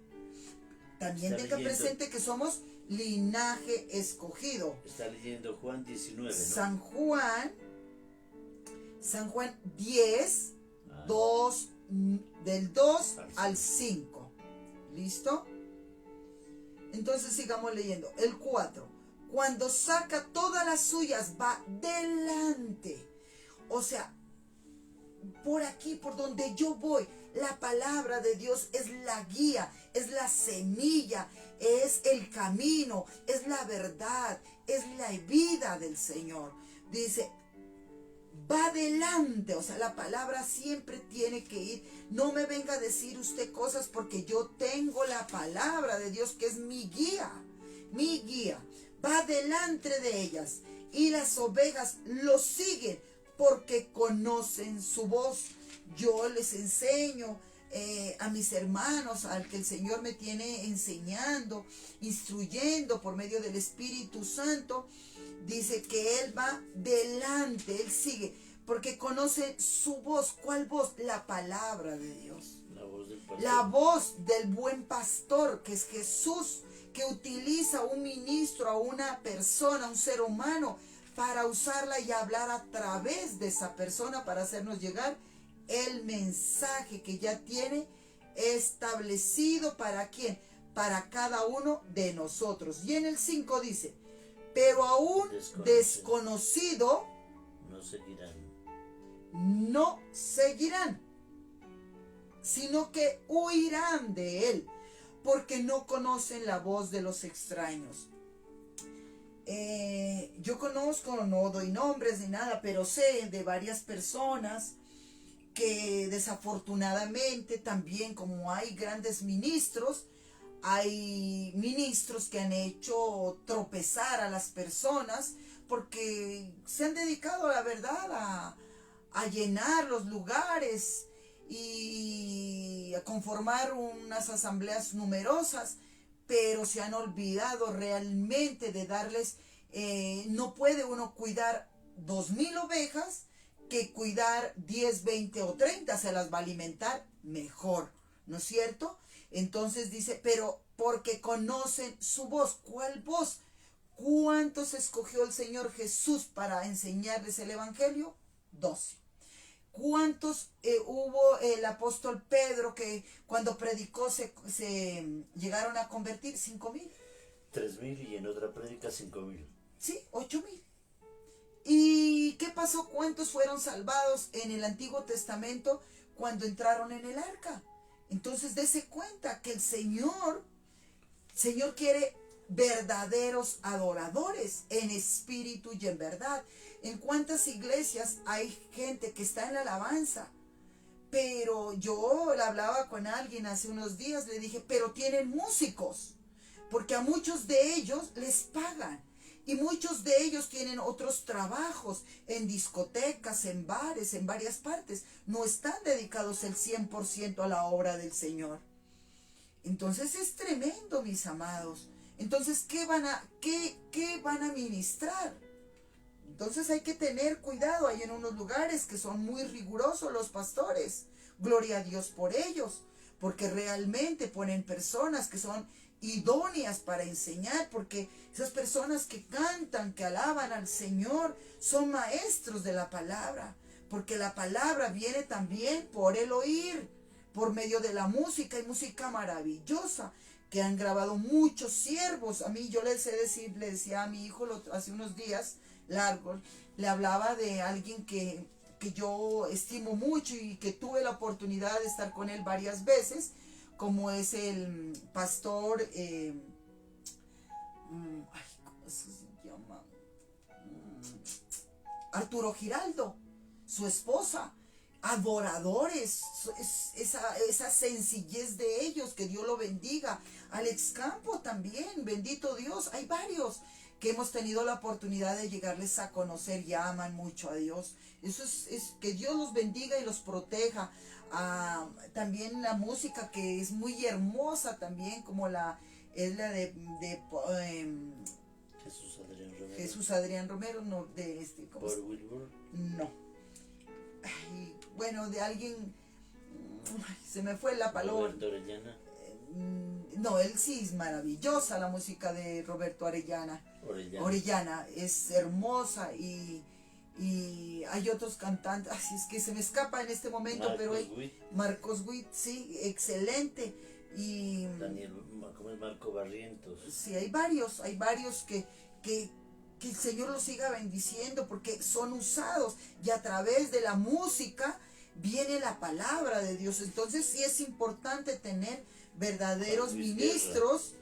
Speaker 1: También tenga presente que somos linaje escogido.
Speaker 2: Está leyendo Juan 19, ¿no?
Speaker 1: San Juan 10, 2, del 2 al 5. ¿Listo? Entonces sigamos leyendo. El 4. Cuando saca todas las suyas, va delante. O sea, por aquí, por donde yo voy, la palabra de Dios es la guía, es la semilla, es el camino, es la verdad, es la vida del Señor. Dice, va delante, o sea, la palabra siempre tiene que ir. No me venga a decir usted cosas, porque yo tengo la palabra de Dios que es mi guía, mi guía. Va delante de ellas y las ovejas lo siguen porque conocen su voz. Yo les enseño a mis hermanos, al que el Señor me tiene enseñando, instruyendo por medio del Espíritu Santo. Dice que Él va delante, Él sigue, porque conoce su voz. ¿Cuál voz? La palabra de Dios.
Speaker 2: La voz del pastor.
Speaker 1: La voz del buen pastor, que es Jesús, que utiliza a un ministro, a una persona, un ser humano, para usarla y hablar a través de esa persona para hacernos llegar el mensaje que ya tiene establecido. ¿Para quién? Para cada uno de nosotros. Y en el 5 dice, pero aún desconocido no seguirán, sino que huirán de él, porque no conocen la voz de los extraños. Yo conozco, no doy nombres ni nada, pero sé de varias personas que desafortunadamente también, como hay grandes ministros, hay ministros que han hecho tropezar a las personas porque se han dedicado, a la verdad, a llenar los lugares y a conformar unas asambleas numerosas, pero se han olvidado realmente de darles, no puede uno cuidar 2,000 ovejas que cuidar 10, 20 o 30, se las va a alimentar mejor, ¿no es cierto? Entonces dice, pero porque conocen su voz. ¿Cuál voz? ¿Cuántos escogió el Señor Jesús para enseñarles el Evangelio? 12. ¿Cuántos hubo el apóstol Pedro que cuando predicó se llegaron a convertir? 5,000.
Speaker 2: 3,000 y en otra prédica 5,000.
Speaker 1: Sí, 8,000. ¿Y qué pasó? ¿Cuántos fueron salvados en el Antiguo Testamento cuando entraron en el arca? Entonces dése cuenta que el Señor quiere verdaderos adoradores en espíritu y en verdad. ¿En cuántas iglesias hay gente que está en la alabanza? Pero yo hablaba con alguien hace unos días, le dije, pero tienen músicos, porque a muchos de ellos les pagan. Y muchos de ellos tienen otros trabajos en discotecas, en bares, en varias partes. No están dedicados el 100% a la obra del Señor. Entonces es tremendo, mis amados. Entonces, ¿qué van a ministrar? Entonces hay que tener cuidado. Hay en unos lugares que son muy rigurosos los pastores. Gloria a Dios por ellos. Porque realmente ponen personas que son idóneas para enseñar, porque esas personas que cantan, que alaban al Señor, son maestros de la palabra, porque la palabra viene también por el oír, por medio de la música, y música maravillosa, que han grabado muchos siervos. A mí, yo le decía a mi hijo hace unos días largos, le hablaba de alguien que yo estimo mucho y que tuve la oportunidad de estar con él varias veces, como es el pastor, ¿cómo se llama? Arturo Giraldo, su esposa, adoradores, esa sencillez de ellos, que Dios lo bendiga. Alex Campo también, bendito Dios, hay varios que hemos tenido la oportunidad de llegarles a conocer y aman mucho a Dios. Eso es que Dios los bendiga y los proteja. También la música, que es muy hermosa también, como es la de Jesús Adrián Romero, no, de ¿cómo
Speaker 2: ¿Por Wilbur?
Speaker 1: No. Ay, bueno, de alguien, se me fue la palabra.
Speaker 2: Roberto Orellana.
Speaker 1: No, él sí es maravillosa, la música de Roberto Orellana es hermosa, y hay otros cantantes, así es que se me escapa en este momento, Marcos Witt, sí, excelente. Y
Speaker 2: Daniel, ¿cómo es? Marco Barrientos.
Speaker 1: Sí, hay varios que el Señor los siga bendiciendo, porque son usados, y a través de la música viene la palabra de Dios. Entonces sí es importante tener verdaderos ministros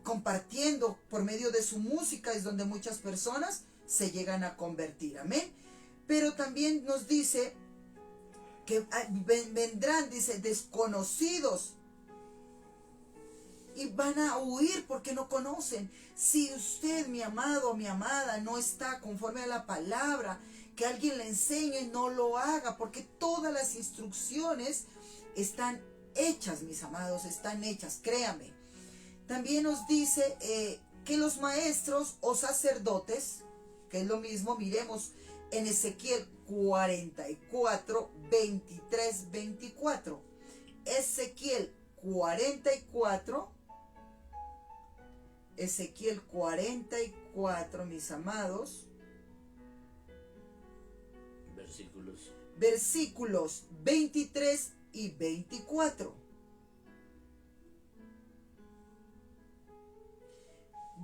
Speaker 1: compartiendo por medio de su música, es donde muchas personas se llegan a convertir, amén. Pero también nos dice que vendrán, dice, desconocidos, y van a huir porque no conocen. Si usted, mi amado, mi amada, no está conforme a la palabra, que alguien le enseñe, no lo haga, porque todas las instrucciones están hechas, mis amados, están hechas, créame. También nos dice que los maestros o sacerdotes, que es lo mismo, miremos en Ezequiel 44, 23, 24. Ezequiel 44, mis amados. Versículos 23 y 24.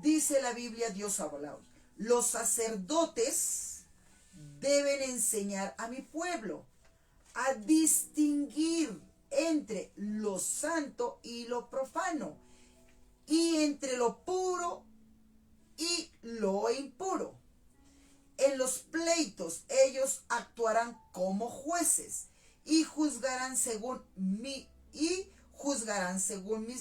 Speaker 1: Dice la Biblia, Dios hablado: los sacerdotes deben enseñar a mi pueblo a distinguir entre lo santo y lo profano, y entre lo puro y lo impuro. En los pleitos ellos actuarán como jueces y juzgarán según mis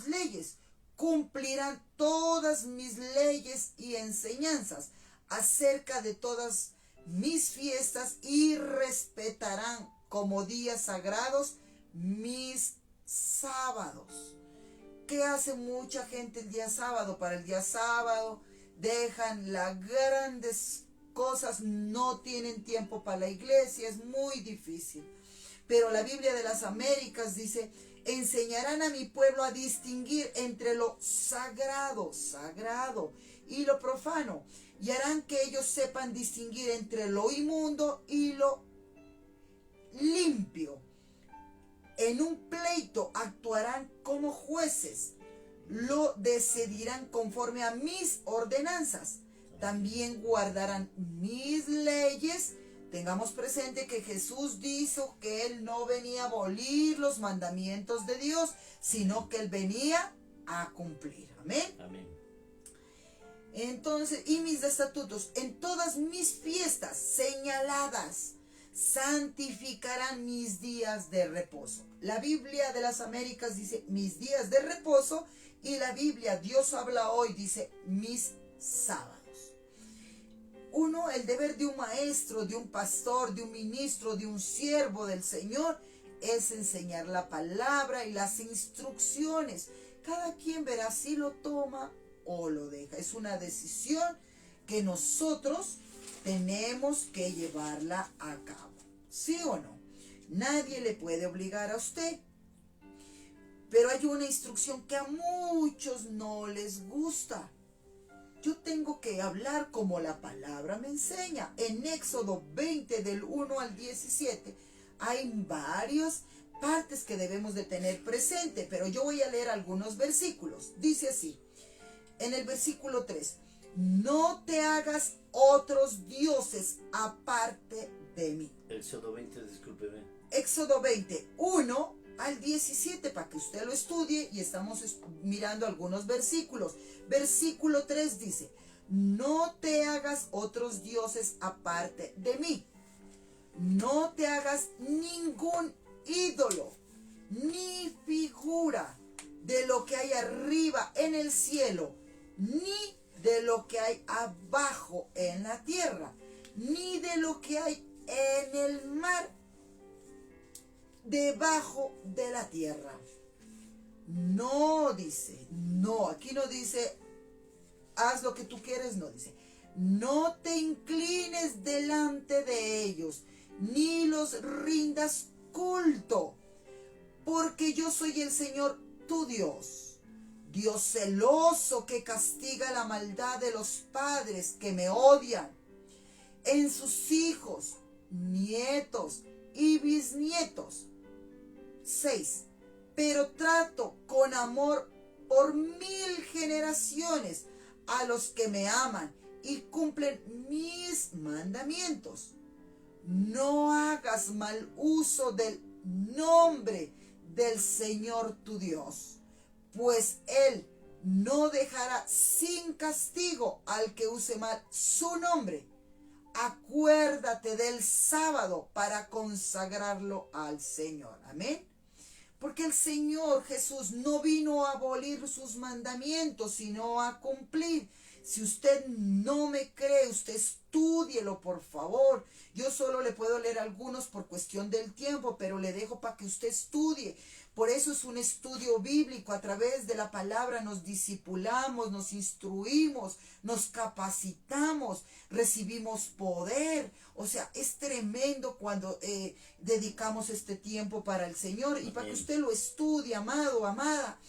Speaker 1: leyes. Cumplirán todas mis leyes y enseñanzas acerca de todas mis fiestas, y respetarán como días sagrados mis sábados. ¿Qué hace mucha gente el día sábado? Para el día sábado dejan las grandes cosas, no tienen tiempo para la iglesia, es muy difícil. Pero la Biblia de las Américas dice: enseñarán a mi pueblo a distinguir entre lo sagrado y lo profano. y harán que ellos sepan distinguir entre lo inmundo y lo limpio. En un pleito actuarán como jueces, lo decidirán conforme a mis ordenanzas. También guardarán mis leyes. Tengamos presente que Jesús dijo que Él no venía a abolir los mandamientos de Dios, sino que Él venía a cumplir. Amén.
Speaker 2: Amén.
Speaker 1: Entonces, y mis estatutos, en todas mis fiestas señaladas, santificarán mis días de reposo. La Biblia de las Américas dice mis días de reposo, y la Biblia Dios habla hoy dice mis sábados. El deber de un maestro, de un pastor, de un ministro, de un siervo del Señor es enseñar la palabra y las instrucciones. Cada quien verá si lo toma o lo deja. Es una decisión que nosotros tenemos que llevarla a cabo. ¿Sí o no? Nadie le puede obligar a usted. Pero hay una instrucción que a muchos no les gusta. Yo tengo que hablar como la palabra me enseña. En Éxodo 20 del 1 al 17 hay varias partes que debemos de tener presente, pero yo voy a leer algunos versículos. Dice así, en el versículo 3, no te hagas otros dioses aparte de mí.
Speaker 2: Éxodo 20, discúlpeme.
Speaker 1: Éxodo 20, 1 al 17, para que usted lo estudie, y estamos mirando algunos versículos. Versículo 3 dice, no te hagas otros dioses aparte de mí. No te hagas ningún ídolo, ni figura de lo que hay arriba en el cielo, ni de lo que hay abajo en la tierra, ni de lo que hay en el mar debajo de la tierra. No dice, no, aquí no dice, haz lo que tú quieres, no dice, no te inclines delante de ellos, ni los rindas culto, porque yo soy el Señor tu Dios, Dios celoso que castiga la maldad de los padres que me odian en sus hijos, nietos y bisnietos. 6. Pero trato con amor por 1000 generaciones a los que me aman y cumplen mis mandamientos. No hagas mal uso del nombre del Señor tu Dios, pues Él no dejará sin castigo al que use mal su nombre. Acuérdate del sábado para consagrarlo al Señor. Amén. Porque el Señor Jesús no vino a abolir sus mandamientos, sino a cumplir. Si usted no me cree, usted estúdielo, por favor. Yo solo le puedo leer algunos por cuestión del tiempo, pero le dejo para que usted estudie. Por eso es un estudio bíblico. A través de la palabra nos discipulamos, nos instruimos, nos capacitamos, recibimos poder. O sea, es tremendo cuando dedicamos este tiempo para el Señor. Y para que usted lo estudie, amado, amada.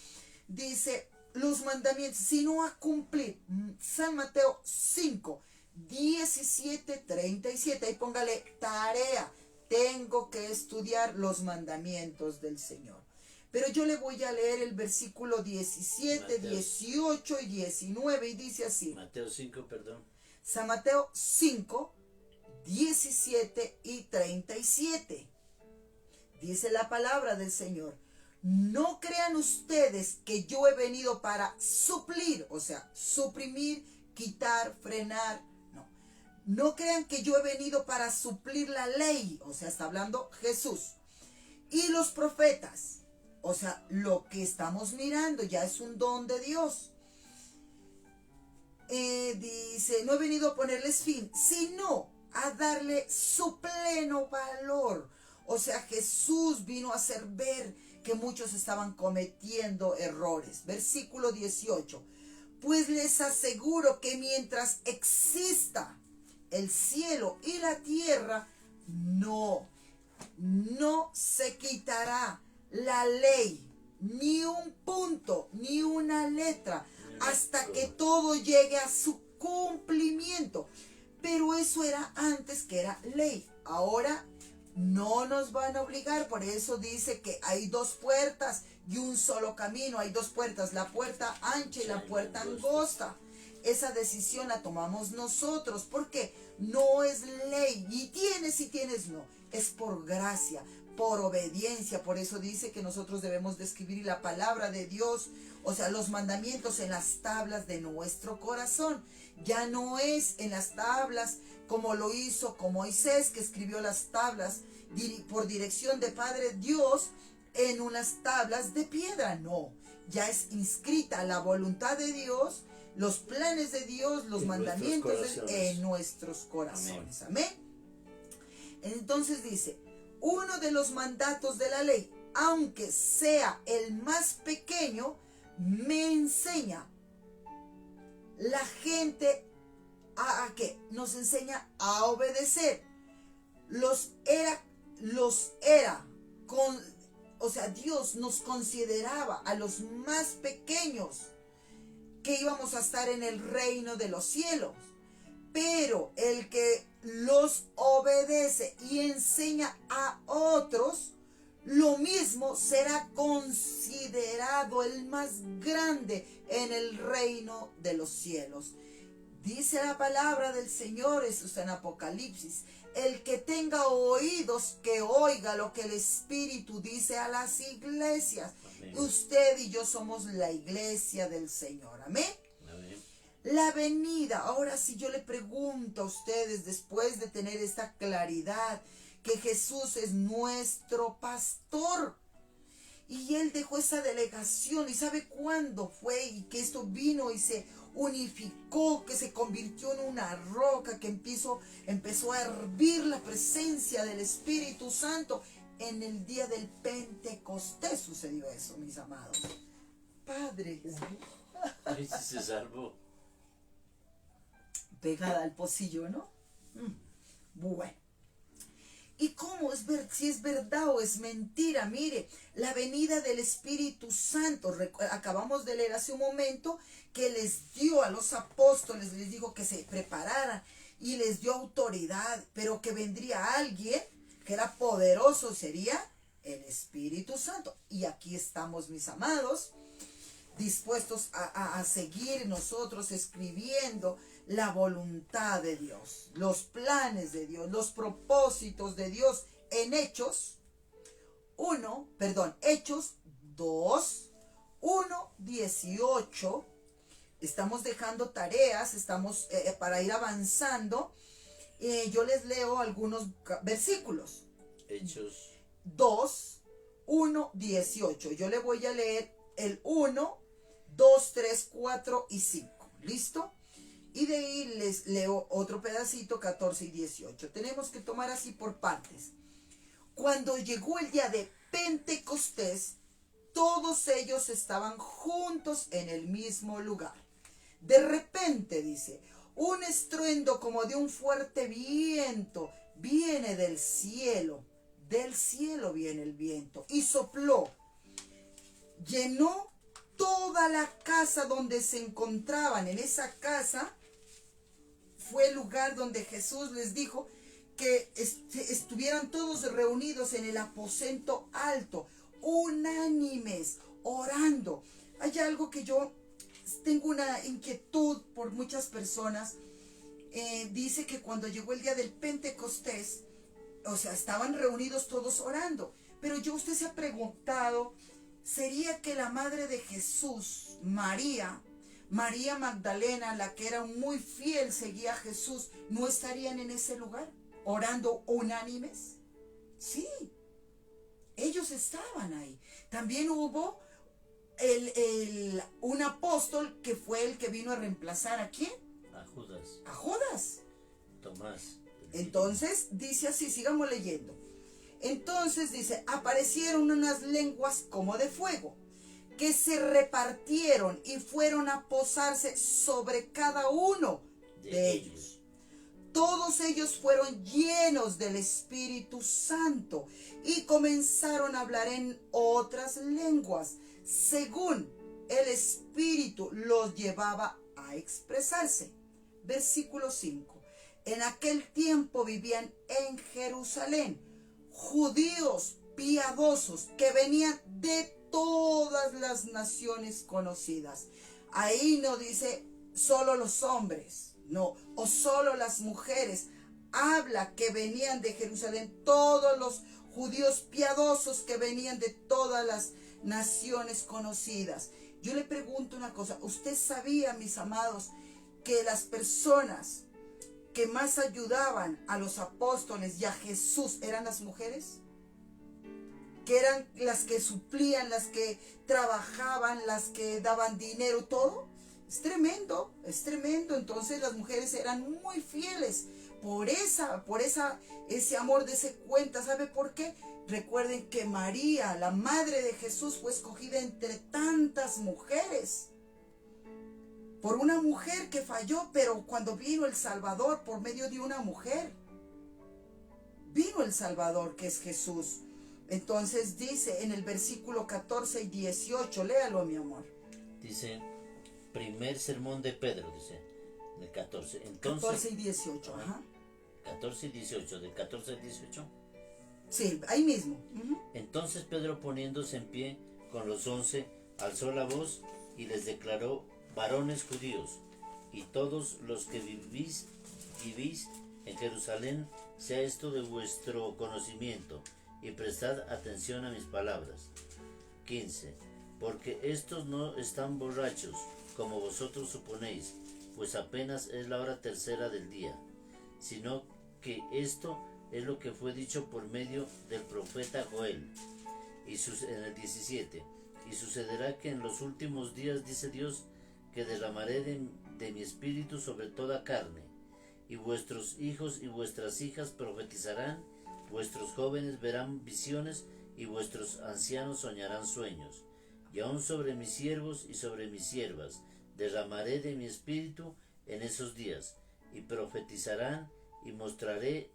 Speaker 1: Dice, los mandamientos, sino a cumplir. San Mateo 5, 17, 37. Ahí póngale tarea. Tengo que estudiar los mandamientos del Señor. Pero yo le voy a leer el versículo 17, Mateo, 18 y 19. Y dice así.
Speaker 2: Mateo 5, perdón.
Speaker 1: San Mateo 5, 17 y 37. Dice la palabra del Señor. No crean ustedes que yo he venido para suplir, o sea, suprimir, quitar, frenar. No crean que yo he venido para suplir la ley, o sea, está hablando Jesús, y los profetas. O sea, lo que estamos mirando ya es un don de Dios. Dice, no he venido a ponerles fin, sino a darle su pleno valor. O sea, Jesús vino a hacer ver que muchos estaban cometiendo errores. Versículo 18. Pues les aseguro que mientras exista el cielo y la tierra, no se quitará la ley, ni un punto, ni una letra, hasta que todo llegue a su cumplimiento. Pero eso era antes, que era ley. Ahora no nos van a obligar. Por eso dice que hay dos puertas y un solo camino. Hay dos puertas, la puerta ancha y la puerta angosta. Esa decisión la tomamos nosotros, porque no es ley. Y tienes, no. Es por gracia, por obediencia. Por eso dice que nosotros debemos de escribir la palabra de Dios, o sea, los mandamientos, en las tablas de nuestro corazón. Ya no es en las tablas como lo hizo con Moisés, que escribió las tablas por dirección de Padre Dios en unas tablas de piedra. No, ya es inscrita la voluntad de Dios, los planes de Dios, los mandamientos en nuestros corazones. Amén. Entonces dice, uno de los mandatos de la ley, aunque sea el más pequeño, me enseña. La gente a qué nos enseña a obedecer. O sea, Dios nos consideraba a los más pequeños que íbamos a estar en el reino de los cielos. Pero el que los obedece y enseña a otros, lo mismo será considerado el más grande en el reino de los cielos. Dice la palabra del Señor, eso está en Apocalipsis: el que tenga oídos, que oiga lo que el Espíritu dice a las iglesias. Amén. Usted y yo somos la iglesia del Señor. Amén. Amén. La venida. Ahora sí, yo le pregunto a ustedes, después de tener esta claridad, que Jesús es nuestro pastor, y Él dejó esa delegación, y ¿sabe cuándo fue? Y que esto vino y se unificó, que se convirtió en una roca, que empezó a hervir la presencia del Espíritu Santo. En el día del Pentecostés sucedió eso, mis amados. Padre.
Speaker 2: Ay, sí se salvó.
Speaker 1: Pegada al pocillo, ¿no? Bueno. ¿Y cómo es si es verdad o es mentira? Mire, la venida del Espíritu Santo. Acabamos de leer hace un momento que les dio a los apóstoles, les dijo que se prepararan y les dio autoridad, pero que vendría alguien que era poderoso, sería el Espíritu Santo. Y aquí estamos, mis amados, dispuestos a seguir nosotros escribiendo la voluntad de Dios, los planes de Dios, los propósitos de Dios en Hechos 2, 1, 18. Estamos dejando tareas, estamos para ir avanzando. Yo les leo algunos versículos.
Speaker 2: Hechos
Speaker 1: 2, 1, 18. Yo le voy a leer el 1, 2, 3, 4 y 5. ¿Listo? Y de ahí les leo otro pedacito, 14 y 18. Tenemos que tomar así por partes. Cuando llegó el día de Pentecostés, todos ellos estaban juntos en el mismo lugar. De repente, dice, un estruendo como de un fuerte viento viene del cielo. Del cielo viene el viento y sopló. Llenó toda la casa donde se encontraban. En esa casa fue el lugar donde Jesús les dijo que estuvieran todos reunidos en el aposento alto, unánimes, orando. Hay algo que yo tengo una inquietud por muchas personas. Dice que cuando llegó el día del Pentecostés, o sea, estaban reunidos todos orando. Pero usted se ha preguntado, ¿sería que la madre de Jesús, María Magdalena, la que era muy fiel, seguía a Jesús, no estarían en ese lugar orando unánimes? Sí, ellos estaban ahí. También hubo un apóstol que fue el que vino a reemplazar ¿a quién?
Speaker 2: A Judas.
Speaker 1: A Judas.
Speaker 2: Tomás.
Speaker 1: Entonces dice así, sigamos leyendo. Entonces dice, aparecieron unas lenguas como de fuego, que se repartieron y fueron a posarse sobre cada uno de ellos. Todos ellos fueron llenos del Espíritu Santo y comenzaron a hablar en otras lenguas, según el Espíritu los llevaba a expresarse. versículo 5. En aquel tiempo vivían en Jerusalén judíos piadosos que venían de todas las naciones conocidas. Ahí no dice solo los hombres, no, o solo las mujeres. Habla que venían de Jerusalén todos los judíos piadosos que venían de todas las naciones conocidas. Yo le pregunto una cosa, ¿usted sabía, mis amados, que las personas que más ayudaban a los apóstoles y a Jesús eran las mujeres? Que eran las que suplían, las que trabajaban, las que daban dinero, todo. Es tremendo, es tremendo. Entonces las mujeres eran muy fieles por ese amor de ese cuenta. ¿Sabe por qué? Recuerden que María, la madre de Jesús, fue escogida entre tantas mujeres. Por una mujer que falló, pero cuando vino el Salvador por medio de una mujer, vino el Salvador que es Jesús. Entonces dice en el versículo 14 y 18, léalo, mi amor.
Speaker 2: Dice, primer sermón de Pedro, dice, en el 14. Entonces,
Speaker 1: 14 y 18, ajá.
Speaker 2: 14 y 18, del 14 al 18.
Speaker 1: Sí, ahí mismo.
Speaker 2: Entonces Pedro, poniéndose en pie con los 11, alzó la voz y les declaró: varones judíos, y todos los que vivís en Jerusalén, sea esto de vuestro conocimiento, y prestad atención a mis palabras. 15. Porque estos no están borrachos, como vosotros suponéis, pues apenas es la hora tercera del día, sino que esto es lo que fue dicho por medio del profeta Joel. En el 17. Y sucederá que en los últimos días, dice Dios, que derramaré de mi espíritu sobre toda carne, y vuestros hijos y vuestras hijas profetizarán, vuestros jóvenes verán visiones, y vuestros ancianos soñarán sueños. Y aun sobre mis siervos y sobre mis siervas derramaré de mi espíritu en esos días, y profetizarán, y mostraré,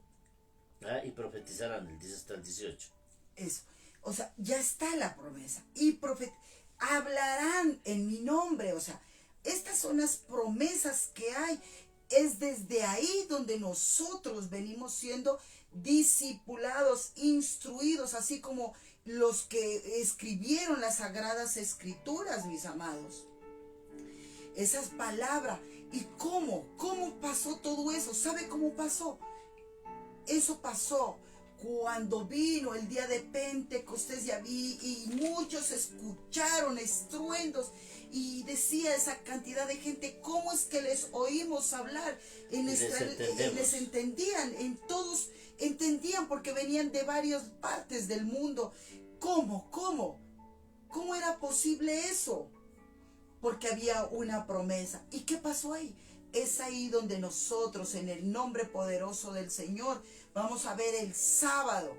Speaker 2: y profetizarán, dice hasta el 18.
Speaker 1: Eso, o sea, ya está la promesa. Y hablarán en mi nombre, o sea, estas son las promesas que hay. Es desde ahí donde nosotros venimos siendo discipulados, instruidos, así como los que escribieron las Sagradas Escrituras, mis amados. Esas palabras. ¿Y cómo? ¿Cómo pasó todo eso? ¿Sabe cómo pasó? Eso pasó cuando vino el día de Pentecostés, ya vi, y muchos escucharon estruendos, y decía esa cantidad de gente, ¿cómo es que les oímos hablar? Les entendían, en todos entendían, porque venían de varias partes del mundo. ¿Cómo? ¿Cómo era posible eso? Porque había una promesa. ¿Y qué pasó ahí? Es ahí donde nosotros, en el nombre poderoso del Señor, vamos a ver el sábado.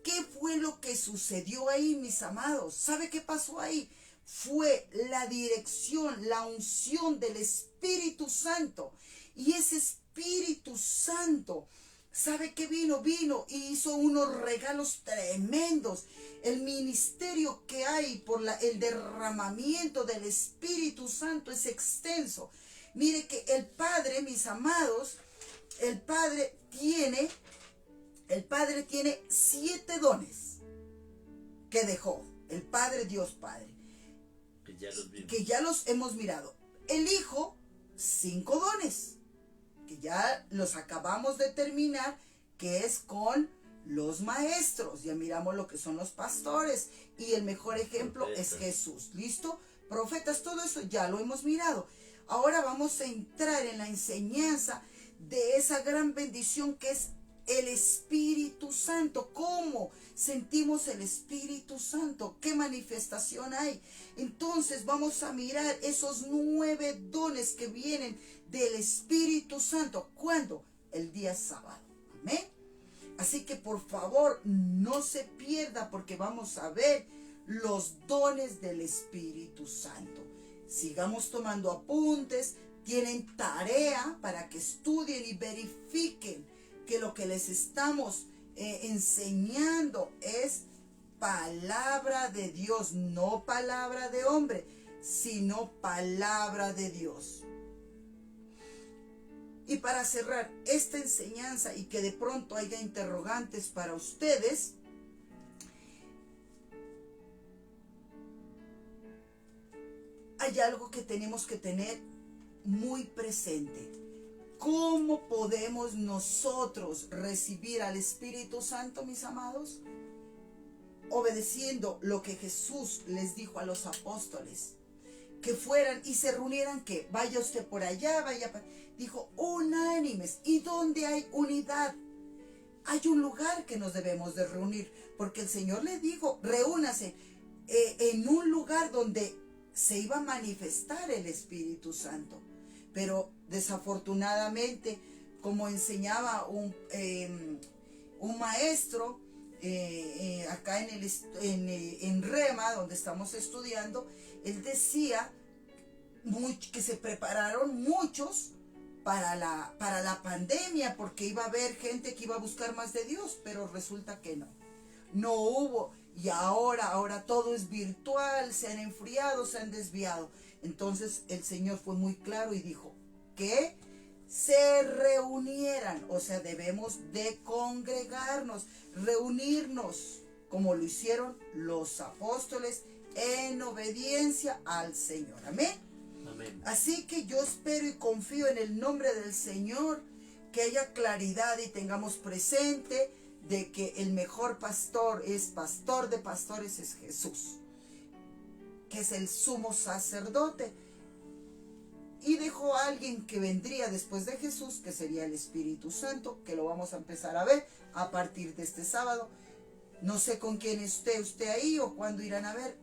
Speaker 1: ¿Qué fue lo que sucedió ahí, mis amados? ¿Sabe qué pasó ahí? Fue la dirección, la unción del Espíritu Santo. Y ese Espíritu Santo, ¿sabe qué vino? Vino y hizo unos regalos tremendos. El ministerio que hay por el derramamiento del Espíritu Santo es extenso. Mire que el Padre, mis amados, el Padre tiene 7 dones que dejó el Padre, Dios Padre, que ya los hemos mirado. El Hijo, 5 dones, que ya los acabamos de terminar, que es con los maestros. Ya miramos lo que son los pastores, y el mejor ejemplo es Jesús. ¿Listo? Profetas, todo eso ya lo hemos mirado. Ahora vamos a entrar en la enseñanza de esa gran bendición que es el Espíritu Santo. ¿Cómo sentimos el Espíritu Santo? ¿Qué manifestación hay? Entonces vamos a mirar esos 9 dones que vienen del Espíritu Santo. ¿Cuándo? El día sábado. Amén. Así que por favor no se pierda, porque vamos a ver los dones del Espíritu Santo. Sigamos tomando apuntes, tienen tarea para que estudien y verifiquen que lo que les estamos enseñando es palabra de Dios, no palabra de hombre, sino palabra de Dios. Y para cerrar esta enseñanza y que de pronto haya interrogantes para ustedes, hay algo que tenemos que tener muy presente. ¿Cómo podemos nosotros recibir al Espíritu Santo, mis amados? Obedeciendo lo que Jesús les dijo a los apóstoles. Que fueran y se reunieran, que vaya usted por allá, dijo, unánimes. ¿Y donde hay unidad? Hay un lugar que nos debemos de reunir, porque el Señor le dijo, reúnase en un lugar donde se iba a manifestar el Espíritu Santo. Pero desafortunadamente, como enseñaba un maestro acá en Rema, donde estamos estudiando, él decía que se prepararon muchos para la pandemia, porque iba a haber gente que iba a buscar más de Dios, pero resulta que no hubo. Y ahora todo es virtual, se han enfriado, se han desviado. Entonces el Señor fue muy claro y dijo que se reunieran, o sea, debemos de congregarnos, reunirnos, como lo hicieron los apóstoles en obediencia al Señor. Amén.
Speaker 2: Amén.
Speaker 1: Así que yo espero y confío en el nombre del Señor que haya claridad y tengamos presente de que el mejor pastor es pastor de pastores, es Jesús, que es el sumo sacerdote, y dejó a alguien que vendría después de Jesús, que sería el Espíritu Santo, que lo vamos a empezar a ver a partir de este sábado. No sé con quién esté usted ahí o cuándo irán a ver.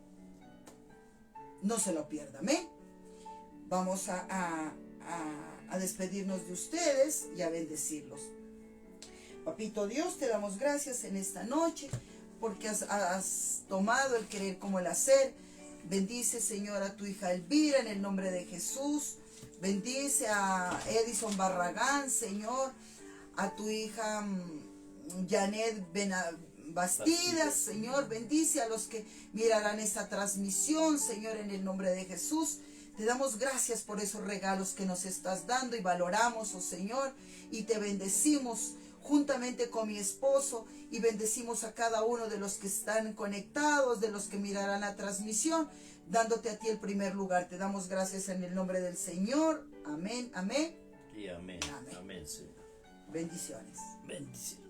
Speaker 1: No se lo pierda, amén. Vamos a despedirnos de ustedes y a bendecirlos. Papito Dios, te damos gracias en esta noche porque has tomado el querer como el hacer. Bendice, Señor, a tu hija Elvira en el nombre de Jesús. Bendice a Edison Barragán, Señor, a tu hija Janet Bastidas, Señor. Bendice a los que mirarán esta transmisión, Señor, en el nombre de Jesús. Te damos gracias por esos regalos que nos estás dando y valoramos, oh Señor, y te bendecimos juntamente con mi esposo, y bendecimos a cada uno de los que están conectados, de los que mirarán la transmisión, dándote a ti el primer lugar. Te damos gracias en el nombre del Señor. Amén, amén.
Speaker 2: Y amén.
Speaker 1: Amén.
Speaker 2: Amén, Señor.
Speaker 1: Bendiciones.
Speaker 2: Bendiciones.